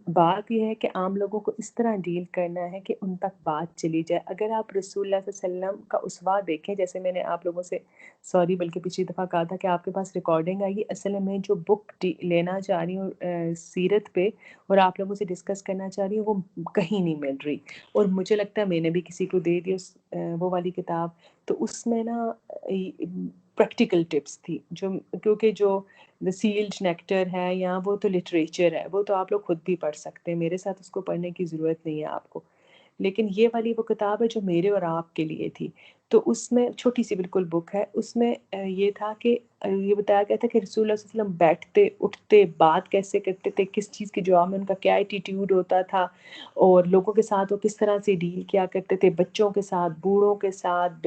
[SPEAKER 1] بات یہ ہے کہ عام لوگوں کو اس طرح ڈیل کرنا ہے کہ ان تک بات چلی جائے۔ اگر آپ رسول اللہ صلی اللہ علیہ وسلم کا اسوہ دیکھیں، جیسے میں نے آپ لوگوں سے بلکہ پچھلی دفعہ کہا تھا کہ آپ کے پاس ریکارڈنگ آئی، اصل میں جو بک لینا چاہ رہی ہوں سیرت پہ اور آپ لوگوں سے ڈسکس کرنا چاہ رہی ہوں، وہ کہیں نہیں مل رہی، اور مجھے لگتا ہے میں نے بھی کسی کو دے دی وہ والی کتاب، تو اس میں نا پریکٹیکل ٹپس تھی، جو کیونکہ جو دا سیلڈ نیکٹر ہے یا وہ تو لٹریچر ہے، وہ تو آپ لوگ خود بھی پڑھ سکتے ہیں، میرے ساتھ اس کو پڑھنے کی ضرورت نہیں ہے آپ کو، لیکن یہ والی وہ کتاب ہے جو میرے اور آپ کے لیے تھی. تو اس میں چھوٹی سی بالکل بک ہے، اس میں یہ تھا کہ یہ بتایا گیا تھا کہ رسول اللہ صلی اللہ علیہ وسلم بیٹھتے اٹھتے بات کیسے کرتے تھے، کس چیز کے جواب میں ان کا کیا ایٹیٹیوڈ ہوتا تھا، اور لوگوں کے ساتھ وہ کس طرح سے ڈیل کیا کرتے تھے، بچوں کے ساتھ، بوڑھوں کے ساتھ،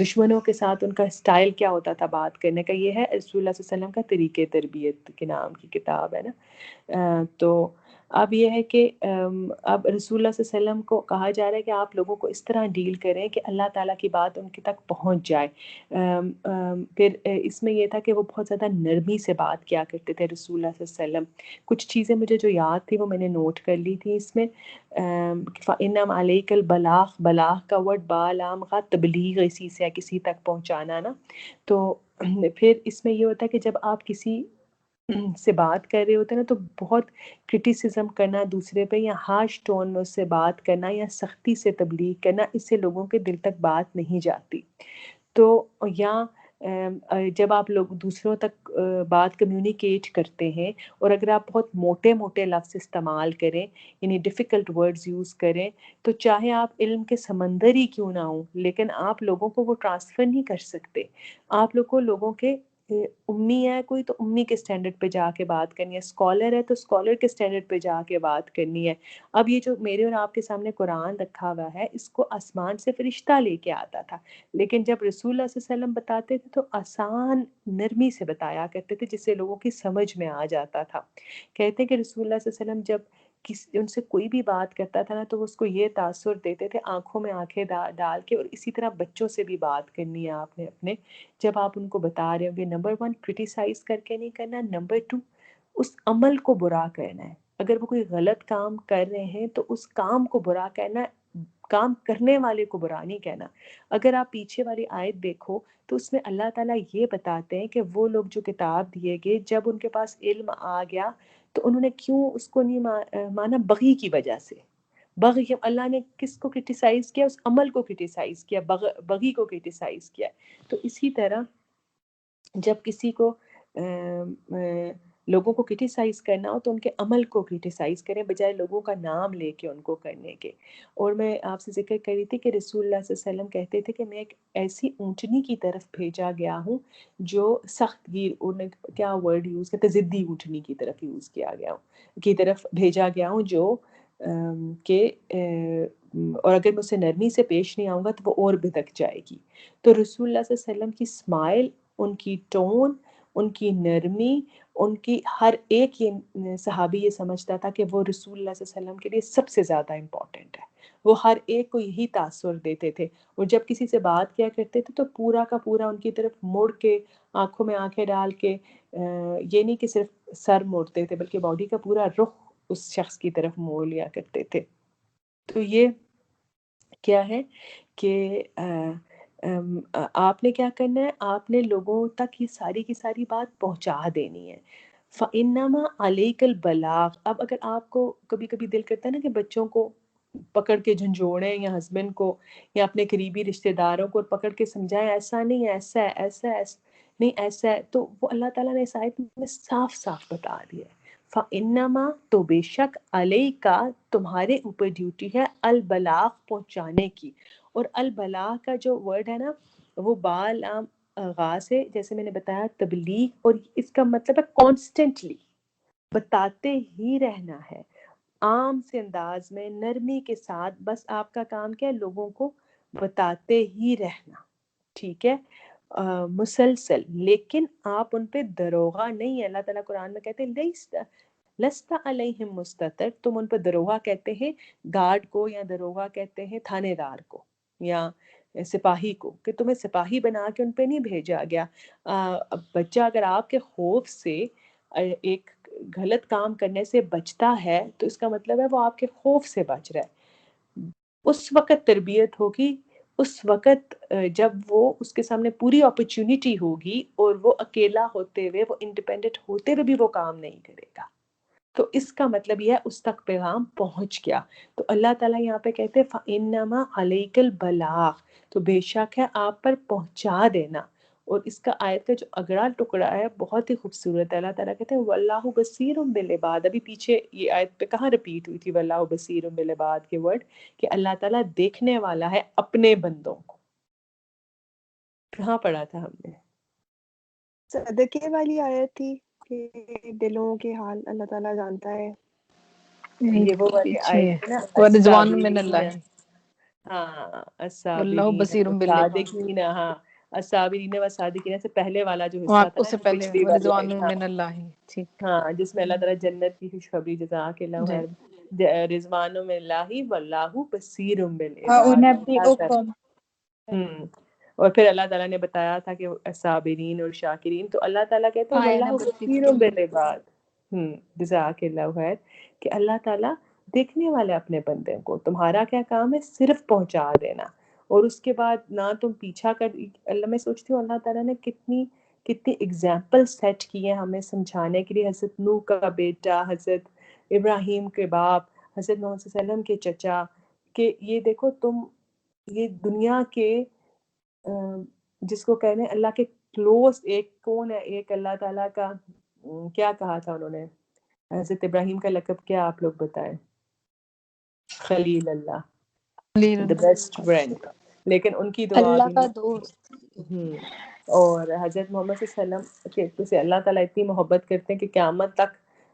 [SPEAKER 1] دشمنوں کے ساتھ ان کا اسٹائل کیا ہوتا تھا بات کرنے کا. یہ ہے رسول اللہ صلی اللہ علیہ وسلم کا طریقۂ تربیت کے نام کی کتاب ہے نا. تو اب یہ ہے کہ اب رسول اللہ صلی اللہ علیہ وسلم کو کہا جا رہا ہے کہ آپ لوگوں کو اس طرح ڈیل کریں کہ اللہ تعالیٰ کی بات ان کے تک پہنچ جائے. پھر اس میں یہ تھا کہ وہ بہت زیادہ نرمی سے بات کیا کرتے تھے رسول اللہ صلی اللہ علیہ وسلم. کچھ چیزیں مجھے جو یاد تھی وہ میں نے نوٹ کر لی تھی اس میں. فَإِنَّمْ عَلَيْكَ الْبَلَاغُ، بلاغ کا ورڈ بالام کا تبلیغ اسی سے کسی تک پہنچانا نا. تو پھر اس میں یہ ہوتا ہے کہ جب آپ کسی سے بات کر رہے ہوتے ہیں نا تو بہت کرٹیسزم کرنا دوسرے پہ، یا ہارش ٹون میں اس سے بات کرنا یا سختی سے تبلیغ کرنا، اس سے لوگوں کے دل تک بات نہیں جاتی. تو یا جب آپ لوگ دوسروں تک بات کمیونیکیٹ کرتے ہیں اور اگر آپ بہت موٹے موٹے لفظ استعمال کریں، یعنی ڈیفیکلٹ ورڈز یوز کریں، تو چاہے آپ علم کے سمندر ہی کیوں نہ ہوں لیکن آپ لوگوں کو وہ ٹرانسفر نہیں کر سکتے. آپ لوگ کو لوگوں کے امی ہے کوئی تو امی کے سٹینڈرڈ پہ جا کے بات کرنی ہے، اسکالر ہے تو اسکالر کے سٹینڈرڈ پہ جا کے بات کرنی ہے. اب یہ جو میرے اور آپ کے سامنے قرآن رکھا ہوا ہے، اس کو آسمان سے فرشتہ لے کے آتا تھا، لیکن جب رسول اللہ صلی اللہ علیہ وسلم بتاتے تھے تو آسان نرمی سے بتایا کرتے تھے جس سے لوگوں کی سمجھ میں آ جاتا تھا. کہتے ہیں کہ رسول اللہ صلی اللہ علیہ وسلم جب ان سے کوئی بھی بات کرتا تھا نا تو وہ اس کو یہ تاثر دیتے تھے آنکھوں میں آنکھیں ڈال کے، اور اسی طرح بچوں سے بھی بات کرنی ہے آپ نے اپنے، جب آپ ان کو بتا رہے ہوں گے. نمبر 1 کرٹیسائز کر کے نہیں کرنا، نمبر 2 اس عمل کو برا کرنا ہے. اگر وہ کوئی غلط کام کر رہے ہیں تو اس کام کو برا کہنا، کام کرنے والے کو برا نہیں کہنا. اگر آپ پیچھے والی آیت دیکھو تو اس میں اللہ تعالیٰ یہ بتاتے ہیں کہ وہ لوگ جو کتاب دیے گئے جب ان کے پاس علم آ گیا تو انہوں نے کیوں اس کو نہیں مانا؟ بغی کی وجہ سے. بغی، اللہ نے کس کو کرٹیسائز کیا؟ اس عمل کو کرٹیسائز کیا، بغی کو کرٹیسائز کیا. تو اسی طرح جب کسی کو لوگوں کو کرٹیسائز کرنا ہو تو ان کے عمل کو کرٹیسائز کریں بجائے لوگوں کا نام لے کے ان کو کرنے کے. اور میں آپ سے ذکر کر رہی تھی کہ رسول اللہ صلی اللہ علیہ وسلم کہتے تھے کہ میں ایک ایسی اونٹنی کی طرف بھیجا گیا ہوں جو سخت گیر، انہیں کیا ورڈ یوز کرتے، ضدی اونٹنی کی طرف یوز کیا گیا ہوں، کی طرف بھیجا گیا ہوں جو کہ اور اگر میں اسے نرمی سے پیش نہیں آؤں گا تو وہ اور بھدک جائے گی. تو رسول اللہ صلی اللہ علیہ وسلم کی اسمائل، ان کی ٹون، ان کی نرمی، ان کی ہر ایک، یہ صحابی یہ سمجھتا تھا کہ وہ رسول اللہ صلی اللہ علیہ وسلم کے لیے سب سے زیادہ امپورٹنٹ ہے. وہ ہر ایک کو یہی تاثر دیتے تھے، اور جب کسی سے بات کیا کرتے تھے تو پورا کا پورا ان کی طرف مڑ کے، آنکھوں میں آنکھیں ڈال کے، یہ نہیں کہ صرف سر موڑتے تھے بلکہ باڈی کا پورا رخ اس شخص کی طرف موڑ لیا کرتے تھے. تو یہ کیا ہے کہ آپ نے کیا کرنا ہے؟ آپ نے لوگوں تک یہ ساری کی ساری بات پہنچا دینی ہے. فَإِنَّمَا عَلَيْكَ الْبَلَاغُ. اب اگر آپ کو کبھی کبھی دل کرتا ہے نا کہ بچوں کو پکڑ کے جھنجھوڑیں، یا ہسبینڈ کو یا اپنے قریبی رشتہ داروں کو پکڑ کے سمجھائیں ایسا نہیں ہے، ایسا ہے، ایسا ہے، نہیں ایسا ہے، تو وہ اللہ تعالیٰ نے اس آیت میں صاف صاف بتا دیا ہے. فَإِنَّمَا، تو بے شک، عَلَيْكَ، تمہارے اوپر ڈیوٹی ہے، البلاغ، پہنچانے کی. اور البلاغ کا جو ورڈ ہے نا وہ بالام آغاز ہے، جیسے میں نے بتایا تبلیغ، اور اس کا مطلب ہے کانسٹنٹلی بتاتے ہی رہنا ہے، عام سے انداز میں، نرمی کے ساتھ. بس آپ کا کام کیا ہے؟ لوگوں کو بتاتے ہی رہنا، ٹھیک ہے، مسلسل. لیکن آپ ان پہ دروغہ نہیں ہے. اللہ تعالیٰ قرآن میں کہتے ہیں لست علیہم مستتر، تم ان پہ دروغہ کہتے ہیں گارڈ کو، یا دروغہ کہتے ہیں تھانے دار کو یا سپاہی کو، کہ تمہیں سپاہی بنا کے ان پہ نہیں بھیجا گیا. بچہ اگر آپ کے خوف سے ایک غلط کام کرنے سے بچتا ہے تو اس کا مطلب ہے وہ آپ کے خوف سے بچ رہا ہے. اس وقت تربیت ہوگی، اس وقت جب وہ اس کے سامنے پوری اپرچونٹی ہوگی اور وہ اکیلا ہوتے ہوئے، وہ انڈیپینڈنٹ ہوتے ہوئے بھی وہ کام نہیں کرے گا. تو اس کا مطلب یہ ہے اس تک پیغام پہنچ گیا. تو اللہ تعالیٰ یہاں پہ کہتے ہیں فَإِنَّمَا عَلَيْكَ الْبَلَاغُ، تو بے شک ہے آپ پر پہنچا دینا. اور اس کا آیت کا جو اگلا ٹکڑا ہے بہت ہی خوبصورت ہے. اللہ تعالیٰ کہتے ہیں واللہ بصیر بالعباد. ابھی پیچھے یہ آیت پہ کہاں ریپیٹ ہوئی تھی واللہ بصیر بالعباد کے ورڈ, کہ اللہ تعالیٰ دیکھنے والا ہے اپنے بندوں کو. کہاں پڑھا تھا ہم نے؟
[SPEAKER 3] صدقے والی آیت تھی کہ دلوں کے حال اللہ تعالیٰ جانتا ہے.
[SPEAKER 1] یہ وہ والی
[SPEAKER 4] پیچھے
[SPEAKER 1] آیت ہے نا,
[SPEAKER 4] ورضوان من
[SPEAKER 1] الصابرین,
[SPEAKER 4] اللہ
[SPEAKER 1] ہاں
[SPEAKER 4] واللہ
[SPEAKER 1] الصابرین
[SPEAKER 4] بصیر بالعباد.
[SPEAKER 1] والصادقین, ہاں الصابرین والصادقین سے پہلے والا جو
[SPEAKER 4] وہاں
[SPEAKER 1] حصہ تھا نا
[SPEAKER 4] اس سے پہلے
[SPEAKER 1] پچھلی والی
[SPEAKER 4] ورضوان
[SPEAKER 1] آیت, ہاں
[SPEAKER 4] من اللہ. ٹھیک.
[SPEAKER 1] ہاں جس میں اللہ تعالیٰ جنت کی خوشخبری جزاک اللہ
[SPEAKER 4] جی.
[SPEAKER 1] خیر, رضوان من اللہ واللہ بصیر بالعباد. اللہ تعالیٰ اور پھر اللہ تعالیٰ نے بتایا تھا کہ صابرین اور شاکرین, تو اللہ تعالیٰ کہتے ہیں واللہ بصیر بالعباد. جزاک اللہ خیر, کہ اللہ تعالیٰ دیکھنے والے اپنے بندے کو. تمہارا کیا کام ہے؟ صرف پہنچا دینا, اور اس کے بعد نہ تم پیچھا کر. اللہ, میں سوچتی ہوں اللہ تعالیٰ نے کتنی اگزامپل سیٹ کی ہیں ہمیں سمجھانے کے لیے. حضرت نوح کا بیٹا, حضرت ابراہیم کے باپ, حضرت محمد صلی اللہ علیہ وسلم کے چچا, کہ یہ دیکھو تم, یہ دنیا کے جس کو کہنے اللہ کے کلوز ایک کون ہے, ایک اللہ تعالیٰ کا کیا کہا تھا انہوں نے, حضرت ابراہیم کا لقب کیا آپ لوگ بتائیں؟ خلیل اللہ, the best friend. لیکن ان کی دعا
[SPEAKER 2] اللہ
[SPEAKER 1] بھی
[SPEAKER 2] کا
[SPEAKER 1] نہیں.
[SPEAKER 2] دوست.
[SPEAKER 1] اور حضرت محمد صلی اللہ علیہ وسلم کے سے اللہ تعالیٰ اتنی محبت کرتے ہیں کہ قیامت تک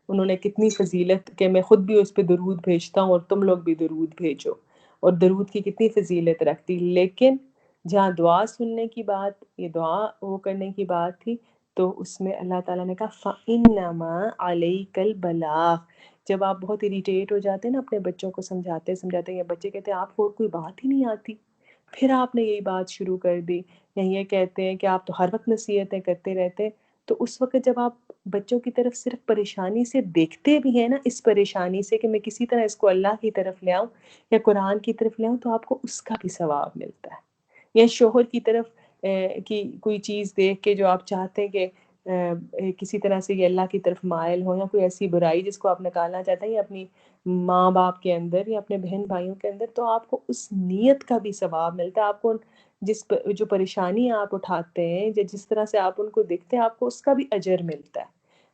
[SPEAKER 1] انہوں نے کتنی فضیلت, کہ میں خود بھی اس پہ درود بھیجتا ہوں اور تم لوگ بھی درود بھیجو, اور درود کی کتنی فضیلت رکھتی. لیکن جہاں دعا سننے کی بات, یہ دعا وہ کرنے کی بات تھی, تو اس میں اللہ تعالیٰ نے کہا فَإِنَّمَا عَلَيْكَ الْبَلَاغُ. جب آپ بہت اریٹیٹ ہو جاتے ہیں نا اپنے بچوں کو سمجھاتے یا بچے کہتے ہیں آپ کو کوئی بات ہی نہیں آتی, پھر آپ نے یہی بات شروع کر دی, یا یہ کہتے ہیں کہ آپ تو ہر وقت نصیحتیں کرتے رہتے, تو اس وقت جب آپ بچوں کی طرف صرف پریشانی سے دیکھتے بھی ہیں نا, اس پریشانی سے کہ میں کسی طرح اس کو اللہ کی طرف لے آؤں یا قرآن کی طرف لے آؤں, تو آپ کو اس کا بھی ثواب ملتا ہے. یا شوہر کی طرف کی کوئی چیز دیکھ کے جو آپ چاہتے ہیں کہ کسی طرح سے یہ اللہ کی طرف مائل ہو, یا کوئی ایسی برائی جس کو آپ نکالنا چاہتے ہیں یا اپنی ماں باپ کے اندر یا اپنے بہن بھائیوں کے اندر, تو آپ کو اس نیت کا بھی ثواب ملتا ہے. آپ کو جو پریشانی آپ اٹھاتے ہیں یا جس طرح سے آپ ان کو دیکھتے ہیں, آپ کو اس کا بھی اجر ملتا ہے.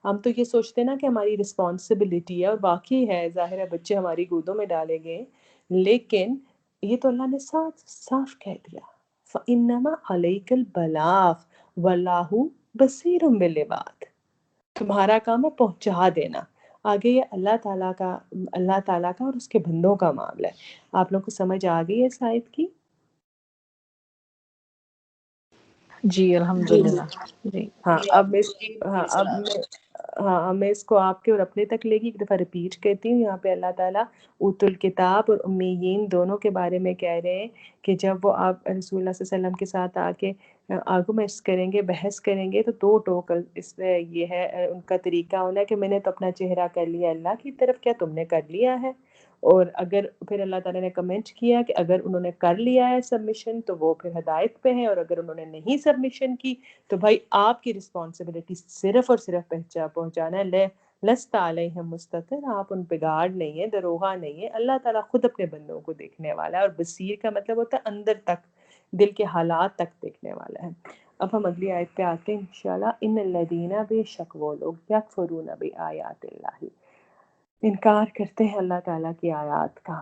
[SPEAKER 1] ہم تو یہ سوچتے ہیں نا کہ ہماری رسپانسبلٹی ہے, اور باقی ہے, ظاہر ہے بچے ہماری گودوں میں ڈالے گئے, لیکن یہ تو اللہ نے صاف کہہ دیا فَإِنَّمَا عَلَيْكَ الْبَلَاغُ وَاللَّهُ بَصِيرٌ بِالْعِبَادِ. تمہارا کام ہے پہنچا دینا. آگے یہ اللہ تعالیٰ کا اور اس کے بندوں کا معاملہ ہے. آپ لوگ کو سمجھ آ گئی ہے اس آیت کی؟
[SPEAKER 4] جی الحمدللہ. جی
[SPEAKER 1] اب میں اس کو آپ کے اور اپنے تک لے گی, ایک دفعہ ریپیٹ کرتی ہوں. یہاں پہ اللہ تعالیٰ اوت الکتاب اور امیین دونوں کے بارے میں کہہ رہے ہیں کہ جب وہ آپ رسول اللہ صلی اللہ علیہ وسلم کے ساتھ آ کے آرگومنٹس کریں گے, بحث کریں گے, تو دو ٹوکل اس میں یہ ہے ان کا طریقہ ہونا ہے کہ میں نے تو اپنا چہرہ کر لیا اللہ کی طرف, کیا تم نے کر لیا ہے؟ اور اگر پھر اللہ تعالیٰ نے کمنٹ کیا کہ اگر انہوں نے کر لیا ہے سبمیشن تو وہ پھر ہدایت پہ ہیں, اور اگر انہوں نے نہیں سبمیشن کی تو بھائی آپ کی رسپانسبلٹی صرف اور صرف پہنچانا ہے. لست علیہم مستتر, آپ ان پہ گارڈ نہیں ہے, دروغہ نہیں ہے. اللہ تعالیٰ خود اپنے بندوں کو دیکھنے والا ہے, اور بصیر کا مطلب ہوتا ہے اندر تک, دل کے حالات تک دیکھنے والا ہے. اب ہم اگلی آیت پہ آتے ہیں انشاءاللہ. ان الذین, بے شک وہ لوگ, یکفرون بآیات اللہ, انکار کرتے ہیں اللہ تعالیٰ کی آیات کا,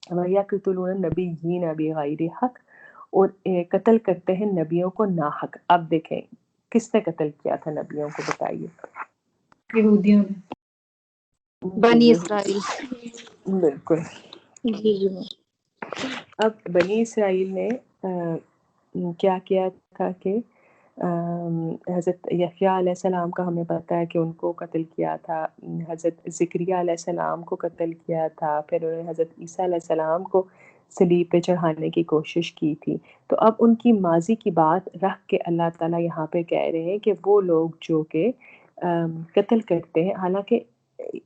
[SPEAKER 1] وَیَقْتُلُونَ النَّبِیِّینَ بِغَیْرِ حق, اور قتل کرتے ہیں نبیوں کو ناحق. اب دیکھیں کس نے قتل کیا تھا نبیوں کو, بتائیے.
[SPEAKER 2] یہودیوں نے, بنی اسرائیل.
[SPEAKER 1] بالکل.
[SPEAKER 2] جی.
[SPEAKER 1] اب بنی اسرائیل نے کیا کیا تھا کہ حضرت یحییٰ علیہ السلام کا ہمیں پتہ ہے کہ ان کو قتل کیا تھا, حضرت زکریا علیہ السلام کو قتل کیا تھا, پھر انہوں نے حضرت عیسیٰ علیہ السلام کو صلیب پہ چڑھانے کی کوشش کی تھی. تو اب ان کی ماضی کی بات رکھ کے اللہ تعالیٰ یہاں پہ کہہ رہے ہیں کہ وہ لوگ جو کہ قتل کرتے ہیں, حالانکہ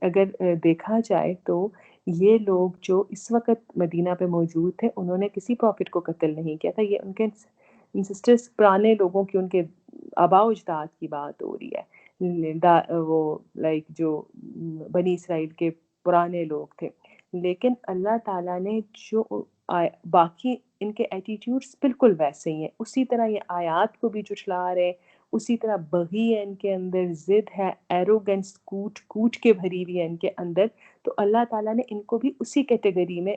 [SPEAKER 1] اگر دیکھا جائے تو یہ لوگ جو اس وقت مدینہ پہ موجود تھے انہوں نے کسی پروفٹ کو قتل نہیں کیا تھا. یہ ان کے انسسٹرز پرانے لوگوں کی, ان کے آباء و اجداد کی بات ہو رہی ہے, وہ جو بنی اسرائیل کے پرانے لوگ تھے. لیکن اللہ تعالیٰ نے جو باقی ان کے ایٹیٹیوڈس بالکل ویسے ہی ہیں، اسی طرح یہ آیات کو بھی جھٹلا رہے ہیں، اسی طرح بغی ہے ان کے اندر، ضد ہے، ایروگنس کوٹ کے بھری ہوئی ہے ان کے اندر. تو اللہ تعالیٰ نے ان کو بھی اسی کیٹیگری میں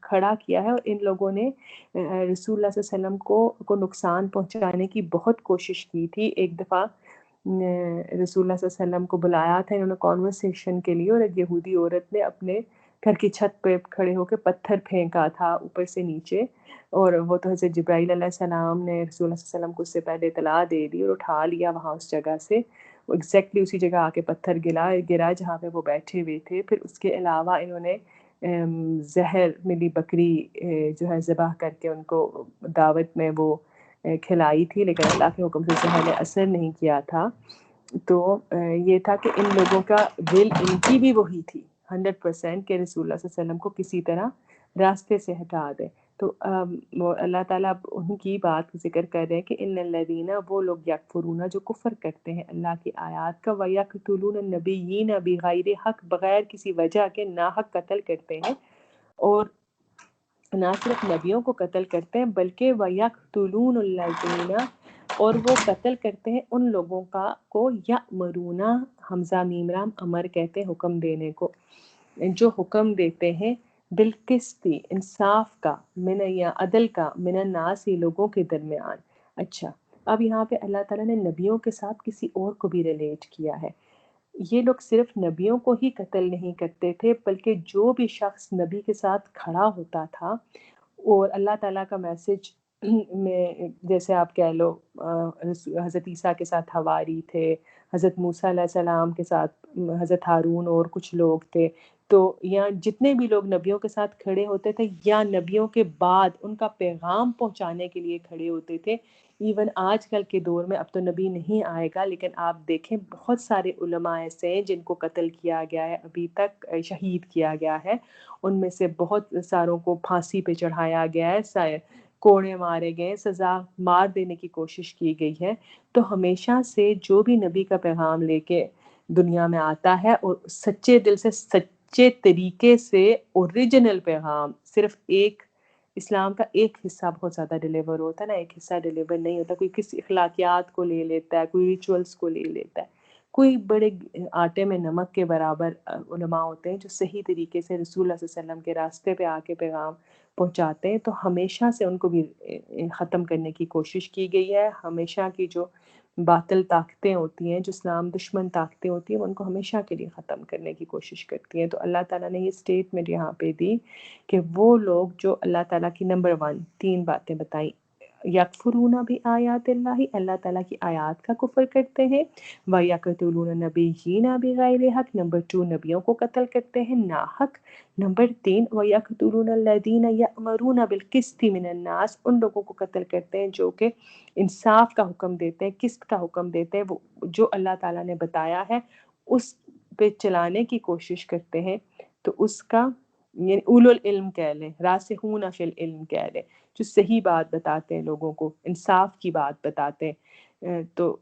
[SPEAKER 1] کھڑا کیا ہے، اور ان لوگوں نے رسول اللہ صلی اللہ علیہ وسلم کو نقصان پہنچانے کی بہت کوشش کی تھی. ایک دفعہ رسول اللہ صلی اللہ علیہ وسلم کو بلایا تھا انہوں نے کانورسیشن کے لیے، اور ایک یہودی عورت نے اپنے گھر کی چھت پہ کھڑے ہو کے پتھر پھینکا تھا اوپر سے نیچے، اور وہ تو حضرت جبرائیل علیہ السلام نے رسول اللہ صلی اللہ علیہ وسلم کو اس سے پہلے اطلاع دے دی اور اٹھا لیا وہاں اس جگہ سے، وہ ایگزیکٹلی اسی جگہ آ کے پتھر گرا جہاں پہ وہ بیٹھے ہوئے تھے. پھر اس کے علاوہ انہوں نے زہر ملی بکری جو ہے ذبح کر کے ان کو دعوت میں وہ کھلائی تھی، لیکن اللہ کے حکم سے زہر نے اثر نہیں کیا تھا. تو یہ تھا کہ ان لوگوں کا ول ان کی بھی وہی تھی 100% کہ رسول اللہ صلی اللہ علیہ وسلم کو کسی طرح راستے سے ہٹا دے. تو اللہ تعالیٰ اب ان کی بات ذکر کر رہے ہیں کہ ان الذین، وہ لوگ یکفرون جو کفر کرتے ہیں اللہ کی آیات کا، وَيَقْتُلُونَ النَّبِيِّينَ بِغَيْرِ حق، بغیر کسی وجہ کے ناحق قتل کرتے ہیں، اور نہ صرف نبیوں کو قتل کرتے ہیں بلکہ وَيَقْتُلُونَ الَّذِينَ، اور وہ قتل کرتے ہیں ان لوگوں کو یأمرون، حمزہ میم رام امر کہتے ہیں حکم دینے کو، جو حکم دیتے ہیں بالقسط، انصاف کا، من یا عدل کا، من الناس، لوگوں کے درمیان. اچھا، اب یہاں پہ اللہ تعالیٰ نے نبیوں کے ساتھ کسی اور کو بھی ریلیٹ کیا ہے. یہ لوگ صرف نبیوں کو ہی قتل نہیں کرتے تھے بلکہ جو بھی شخص نبی کے ساتھ کھڑا ہوتا تھا، اور اللہ تعالیٰ کا میسج میں جیسے آپ کہہ لو حضرت عیسیٰ کے ساتھ حواری تھے، حضرت موسیٰ علیہ السلام کے ساتھ حضرت ہارون اور کچھ لوگ تھے، تو یا جتنے بھی لوگ نبیوں کے ساتھ کھڑے ہوتے تھے یا نبیوں کے بعد ان کا پیغام پہنچانے کے لیے کھڑے ہوتے تھے. ایون آج کل کے دور میں، اب تو نبی نہیں آئے گا، لیکن آپ دیکھیں بہت سارے علماء ایسے ہیں جن کو قتل کیا گیا ہے، ابھی تک شہید کیا گیا ہے، ان میں سے بہت ساروں کو پھانسی پہ چڑھایا گیا ہے، کوڑے مارے گئے، سزا مار دینے کی کوشش کی گئی ہے. تو ہمیشہ سے جو بھی نبی کا پیغام لے کے دنیا میں آتا ہے اور سچے دل سے سچے طریقے سے اوریجنل پیغام، صرف ایک اسلام کا ایک حصہ بہت زیادہ ڈیلیور ہوتا ہے نا، ایک حصہ ڈیلیور نہیں ہوتا. کوئی کسی اخلاقیات کو لے لیتا ہے، کوئی ریچولز کو لے لیتا ہے، کوئی بڑے آٹے میں نمک کے برابر علماء ہوتے ہیں جو صحیح طریقے سے رسول اللہ صلی اللہ علیہ وسلم کے راستے پہ آ کے پیغام پہنچاتے ہیں. تو ہمیشہ سے ان کو بھی ختم کرنے کی کوشش کی گئی ہے. ہمیشہ کی جو باطل طاقتیں ہوتی ہیں، جو اسلام دشمن طاقتیں ہوتی ہیں، وہ ان کو ہمیشہ کے لیے ختم کرنے کی کوشش کرتی ہیں. تو اللہ تعالیٰ نے یہ سٹیٹمنٹ یہاں پہ دی کہ وہ لوگ جو اللہ تعالیٰ کی نمبر 1 3 باتیں بتائیں، یکفرون بھی آیات اللہ تعالیٰ کی آیات کا کفر کرتے ہیں، وَيَقْتُلُونَ النَّبِيِّينَ بِغَيْرِ حق، نمبر 2 نبیوں کو قتل کرتے ہیں ناحق، نمبر 3 وَيَقْتُلُونَ الَّذِينَ يَأْمُرُونَ بِالْقِسْطِ مِنَ النَّاسِ، ان لوگوں کو قتل کرتے ہیں جو کہ انصاف کا حکم دیتے ہیں، قسط کا حکم دیتے ہیں، وہ جو اللہ تعالیٰ نے بتایا ہے اس پہ چلانے کی کوشش کرتے ہیں. تو اس کا یعنی اولو العلم کہہ لیں، راسخون فی العلم کہہ لیں، جو صحیح بات بتاتے ہیں، لوگوں کو انصاف کی بات بتاتے ہیں. تو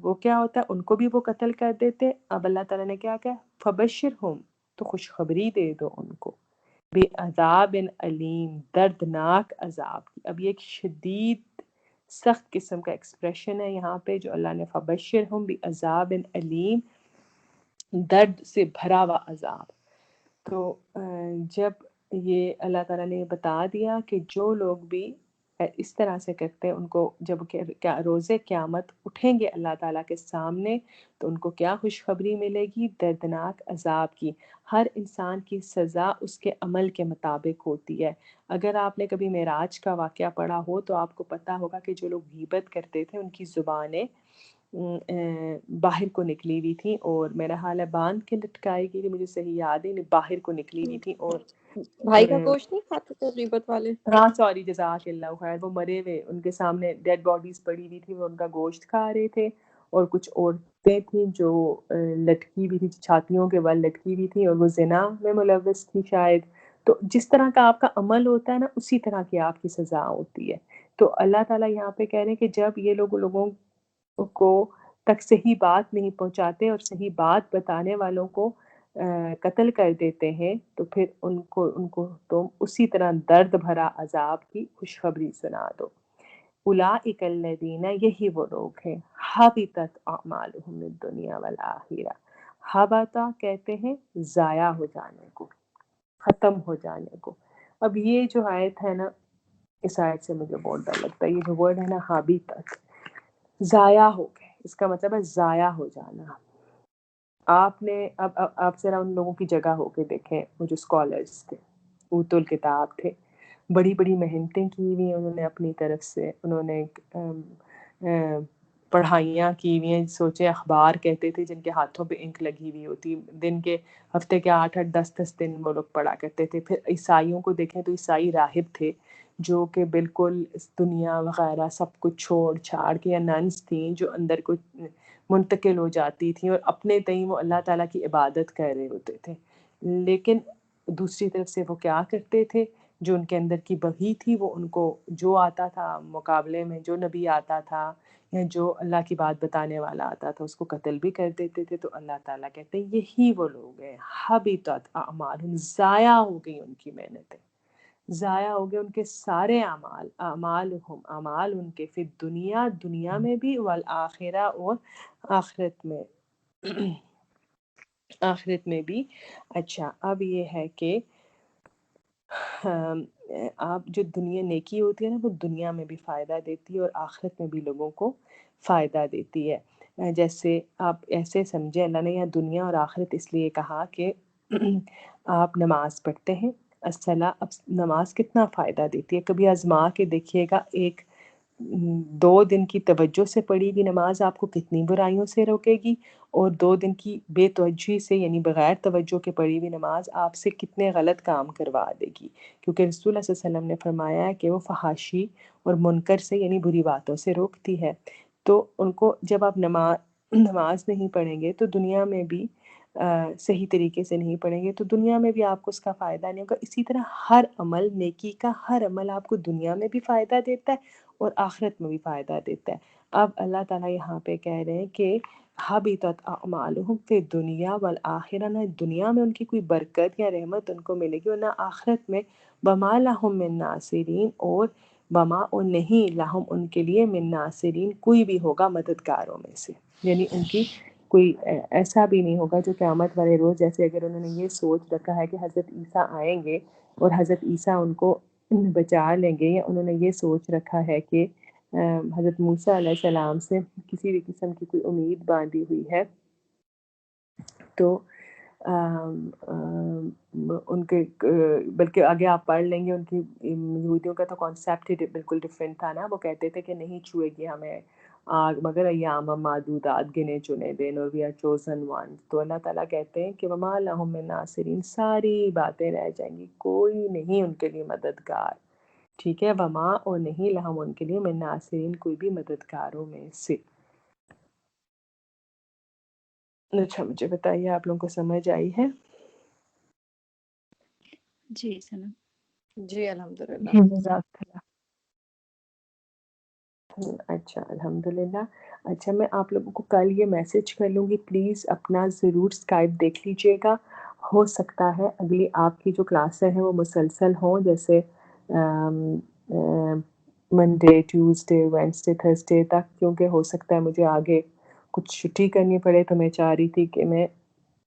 [SPEAKER 1] وہ کیا ہوتا ہے، ان کو بھی وہ قتل کر دیتے. اب اللہ تعالیٰ نے کیا کہا، فبشرہم، تو خوشخبری دے دو ان کو، بعذاب علیم، دردناک عذاب کی. اب یہ ایک شدید سخت قسم کا ایکسپریشن ہے یہاں پہ جو اللہ نے فبشرہم بعذاب علیم، درد سے بھرا ہوا عذاب. تو جب یہ اللہ تعالیٰ نے بتا دیا کہ جو لوگ بھی اس طرح سے کرتے ہیں، ان کو جب روز قیامت اٹھیں گے اللہ تعالیٰ کے سامنے تو ان کو کیا خوشخبری ملے گی، دردناک عذاب کی. ہر انسان کی سزا اس کے عمل کے مطابق ہوتی ہے. اگر آپ نے کبھی معراج کا واقعہ پڑھا ہو تو آپ کو پتہ ہوگا کہ جو لوگ غیبت کرتے تھے ان کی زبانیں باہر کو نکلی ہوئی تھیں، اور میرا حال ہے باندھ کے لٹکائی گئی تھی، مجھے صحیح یاد ہے، باہر کو نکلی ہوئی تھیں. اور
[SPEAKER 5] بھائی کا گوشت نہیں کھاتے تھے غیبت والے؟
[SPEAKER 1] ہاں سوری، جزاک اللہ خیر، وہ مرے ہوئے ان کے سامنے ڈیڈ باڈیز پڑی ہوئی تھی، وہ ان کا گوشت کھا رہے تھے. اور کچھ عورتیں تھیں جو لٹکی ہوئی تھی، چھاتیوں کے بل لٹکی ہوئی تھیں، اور وہ زنا میں ملوث تھی شاید. تو جس طرح کا آپ کا عمل ہوتا ہے نا، اسی طرح کی آپ کی سزا ہوتی ہے. تو اللہ تعالیٰ یہاں پہ کہہ رہے ہیں کہ جب یہ لوگوں کو تک صحیح بات نہیں پہنچاتے اور صحیح بات بتانے والوں کو قتل کر دیتے ہیں تو پھر ان کو تم اسی طرح درد بھرا عذاب کی خوشخبری سنا دو. اولئک الذین، یہی وہ لوگ ہیں، حبطت اعمالہم الدنیا والآخرہ. حبطہ کہتے ہیں ضائع ہو جانے کو، ختم ہو جانے کو. اب یہ جو آیت ہے نا، اس آیت سے مجھے بہت ڈر لگتا ہے. یہ جو ورڈ ہے نا حبطت، ضائع ہو گئے، اس کا مطلب ہے ضائع ہو جانا. آپ نے اب آپ ذرا ان لوگوں کی جگہ ہو کے دیکھیں، وہ جو اسکالرس تھے، اوت الکتاب تھے، بڑی بڑی محنتیں کی ہوئی انہوں نے اپنی طرف سے، انہوں نے پڑھائیاں کی ہوئی ہیں. سوچے اخبار کہتے تھے جن کے ہاتھوں پہ انک لگی ہوئی ہوتی، دن کے ہفتے کے 8-8 10-10 دن وہ لوگ پڑھا کرتے تھے. پھر عیسائیوں کو دیکھیں تو عیسائی راہب تھے جو کہ بالکل اس دنیا وغیرہ سب کچھ چھوڑ چھاڑ کے، یا ننس تھیں جو اندر کو منتقل ہو جاتی تھیں اور اپنے تئیں وہ اللہ تعالیٰ کی عبادت کر رہے ہوتے تھے. لیکن دوسری طرف سے وہ کیا کرتے تھے، جو ان کے اندر کی وحی تھی وہ ان کو جو آتا تھا مقابلے میں، جو نبی آتا تھا یا جو اللہ کی بات بتانے والا آتا تھا اس کو قتل بھی کر دیتے تھے. تو اللہ تعالیٰ کہتے ہیں یہی وہ لوگ ہیں، حبطت اعمالہم، ضائع ہو گئی ان کی محنتیں، ضائع ہو گئے ان کے سارے اعمال. اعمالہم، اعمال ان کے، فی دنیا، دنیا میں بھی، والآخرہ، اور آخرت میں، آخرت میں بھی. اچھا اب یہ ہے کہ آپ جو دنیا نیکی ہوتی ہے نا وہ دنیا میں بھی فائدہ دیتی ہے اور آخرت میں بھی لوگوں کو فائدہ دیتی ہے. جیسے آپ ایسے سمجھیں، اللہ نے یہاں دنیا اور آخرت اس لیے کہا کہ آپ نماز پڑھتے ہیں، الصلاۃ، اب نماز کتنا فائدہ دیتی ہے، کبھی آزما کے دیکھیے گا. ایک 2 دن کی توجہ سے پڑھی ہوئی نماز آپ کو کتنی برائیوں سے روکے گی، اور 2 دن کی بے توجہی سے یعنی بغیر توجہ کے پڑھی ہوئی نماز آپ سے کتنے غلط کام کروا دے گی. کیونکہ رسول اللہ صلی اللہ علیہ وسلم نے فرمایا ہے کہ وہ فحاشی اور منکر سے یعنی بری باتوں سے روکتی ہے. تو ان کو جب آپ نماز نہیں پڑھیں گے تو دنیا میں بھی صحیح طریقے سے نہیں پڑھیں گے تو دنیا میں بھی آپ کو اس کا فائدہ نہیں ہوگا. اسی طرح ہر عمل، نیکی کا ہر عمل آپ کو دنیا میں بھی فائدہ دیتا ہے اور آخرت میں بھی فائدہ دیتا ہے. اب اللہ تعالیٰ یہاں پہ کہہ رہے ہیں کہ حبطت اعمالہم فی الدنیا والآخرہ، نہ دنیا میں ان کی کوئی برکت یا رحمت ان کو ملے گی اور نہ آخرت میں. وما لہم من ناصرین، اور وما، اور نہیں، لہم ان کے لیے، من ناصرین، کوئی بھی ہوگا مددگاروں میں سے. یعنی ان کی کوئی ایسا بھی نہیں ہوگا جو قیامت والے روز، جیسے اگر انہوں نے یہ سوچ رکھا ہے کہ حضرت عیسیٰ آئیں گے اور حضرت عیسیٰ ان کو بچا لیں گے، یا انہوں نے یہ سوچ رکھا ہے کہ حضرت موسیٰ علیہ السلام سے کسی بھی قسم کی کوئی امید باندھی ہوئی ہے، تو ان کے بلکہ آگے آپ پڑھ لیں گے ان کی یہودیوں کا تو کانسیپٹ ہی بالکل ڈفرینٹ تھا نا. وہ کہتے تھے کہ نہیں چھوئے گی ہمیں آگ مگر ایام معدودات، گنے چنے دن، اور وی آر چوزن ون. تو اللہ تعالیٰ کہتے ہیں کہ وما لہم من ناصرین، ساری باتیں رہ جائیں گی، کوئی نہیں ان کے لیے مددگار. ٹھیک ہے، وما، اور نہیں، لہم ان کے لیے، من ناصرین، کوئی بھی مددگاروں میں سے. اچھا مجھے بتائیے آپ لوگوں کو سمجھ آئی ہے؟
[SPEAKER 2] جی سنم.
[SPEAKER 5] جی الحمدللہ.
[SPEAKER 4] جزاک اللہ.
[SPEAKER 1] اچھا الحمدللہ. اچھا میں آپ لوگوں کو کل یہ میسج کر لوں گی، پلیز اپنا ضرور اسکائپ دیکھ لیجیے گا. ہو سکتا ہے اگلی آپ کی جو کلاسیں ہیں وہ مسلسل ہوں، جیسے منڈے، ٹیوزڈے، وینسڈے، تھرسڈے تک، کیونکہ ہو سکتا ہے مجھے آگے کچھ چھٹی کرنی پڑے. تو میں چاہ رہی تھی کہ میں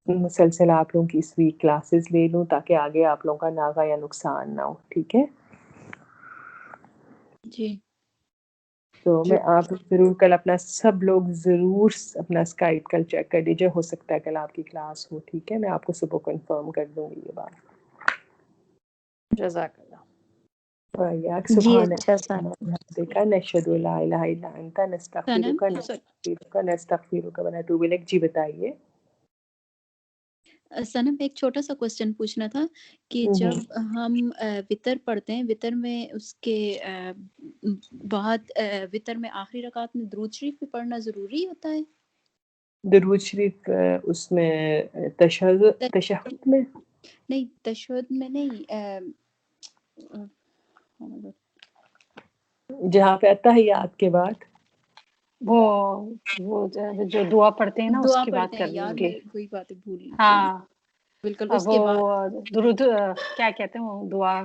[SPEAKER 1] مسلسل آپ لوگوں کی اس ویک کلاسز لے لوں تاکہ آگے آپ لوگوں کا ناغہ یا نقصان نہ ہو. ٹھیک ہے،
[SPEAKER 2] جی
[SPEAKER 1] تو میں آپ ضرور کل اپنا سب لوگ ضرور اپنا اسکائپ کل چیک کر لیجیے. ہو سکتا ہے کل آپ کی کلاس ہو. ٹھیک ہے، میں آپ کو صبح کنفرم کر دوں گی یہ بات.
[SPEAKER 5] جزاک اللہ.
[SPEAKER 1] وَإِيَّاكَ.
[SPEAKER 3] جی
[SPEAKER 1] سبحان
[SPEAKER 3] اچھا سر.
[SPEAKER 1] ربك نشهد أن لا إله إلا أنت
[SPEAKER 2] سنم
[SPEAKER 1] نستغفرك ونتوب إليك. جی بتائیے.
[SPEAKER 2] سنم ایک چھوٹا سا کوسچن پوچھنا تھا کہ جب ہم وطر پڑھتے ہیں، وطر میں اس کے بعد وطر میں آخری رکعت میں درود شریف بھی پڑھنا ضروری ہوتا ہے؟
[SPEAKER 1] درود شریف اس میں تشہد میں
[SPEAKER 2] نہیں، تشہد میں نہیں،
[SPEAKER 1] جہاں پہ التحیات کے بعد
[SPEAKER 4] وہ جو دعا پڑھتے ہیں نا اس
[SPEAKER 2] دعا
[SPEAKER 4] کی بات
[SPEAKER 2] پڑھتے
[SPEAKER 4] کر
[SPEAKER 2] ہیں.
[SPEAKER 4] رہی
[SPEAKER 2] یار
[SPEAKER 4] ہوں گی.
[SPEAKER 2] میں وہی باتیں بھول گئی.
[SPEAKER 4] ہاں
[SPEAKER 2] بالکل اس کے بعد
[SPEAKER 5] وہ درود کیا کہتے ہیں وہ دعا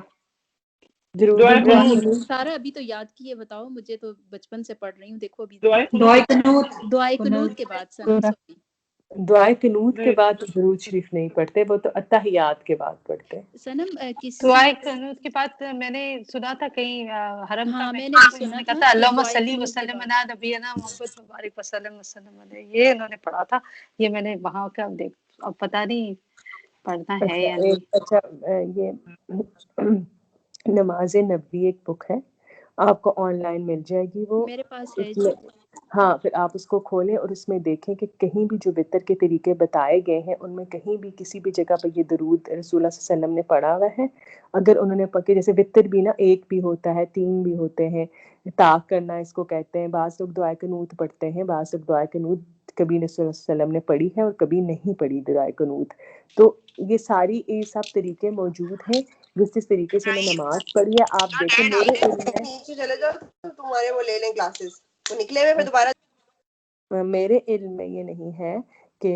[SPEAKER 2] سارا ابھی تو یاد کیے بتاؤ مجھے تو بچپن سے پڑھ رہی ہوں دیکھو ابھی دعائے قنوت کے بعد سوری
[SPEAKER 1] دعائے قنوت کے بعد تو درود شریف نہیں پڑھتے، وہ تو اتحیات کے بعد پڑھتے ہیں۔
[SPEAKER 2] سنم کس
[SPEAKER 5] دعائے قنوت کے بعد میں نے سنا تھا کہیں حرم
[SPEAKER 2] ہاں
[SPEAKER 5] کا
[SPEAKER 2] میں نے بھی سنا
[SPEAKER 5] کہا
[SPEAKER 2] تھا
[SPEAKER 5] تھا
[SPEAKER 2] کہ
[SPEAKER 5] اللہم
[SPEAKER 2] دعائے
[SPEAKER 5] صلی
[SPEAKER 2] قنوت کے
[SPEAKER 5] وسلم
[SPEAKER 2] بعد
[SPEAKER 5] علی نبینا محمد مبارک وسلم وسلم علیہ، یہ انہوں نے پڑھا تھا، یہ میں نے وہاں کا اب پتہ نہیں پڑھنا ہے یا نہیں۔
[SPEAKER 1] اچھا یہ نماز نبوی ایک بک ہے، آپ کو آن لائن مل جائے گی وہ،
[SPEAKER 2] میرے پاس ہے
[SPEAKER 1] اس
[SPEAKER 2] جی۔
[SPEAKER 1] میں ہاں پھر آپ اس کو کھولیں اور اس میں دیکھیں کہ کہیں بھی جو وطر کے طریقے بتائے گئے ہیں ان میں کہیں بھی کسی بھی جگہ پہ یہ درود رسول اللہ صلی اللہ علیہ وسلم نے پڑھا ہوا ہے۔ اگر انہوں نے پکے جیسے وطر بھی نا ایک بھی ہوتا ہے، تین بھی ہوتے ہیں، طاق کرنا اس کو کہتے ہیں، بعض لوگ دعائے قنوت پڑھتے ہیں، بعض لوگ دعائے قنوت کبھی رسول اللہ صلی اللہ علیہ وسلم نے پڑھی ہے اور کبھی نہیں پڑھی دعائے قنوت۔ تو یہ سب طریقے موجود ہیں، جس طریقے سے میں نماز پڑھی ہے آپ دیکھیں میرے علم میں
[SPEAKER 6] نیچے چلے جاؤ تو تمہارے وہ لے لیں کلاسز، وہ نکلے ہوئے پھر دوبارہ
[SPEAKER 1] میرے علم میں یہ نہیں ہے کہ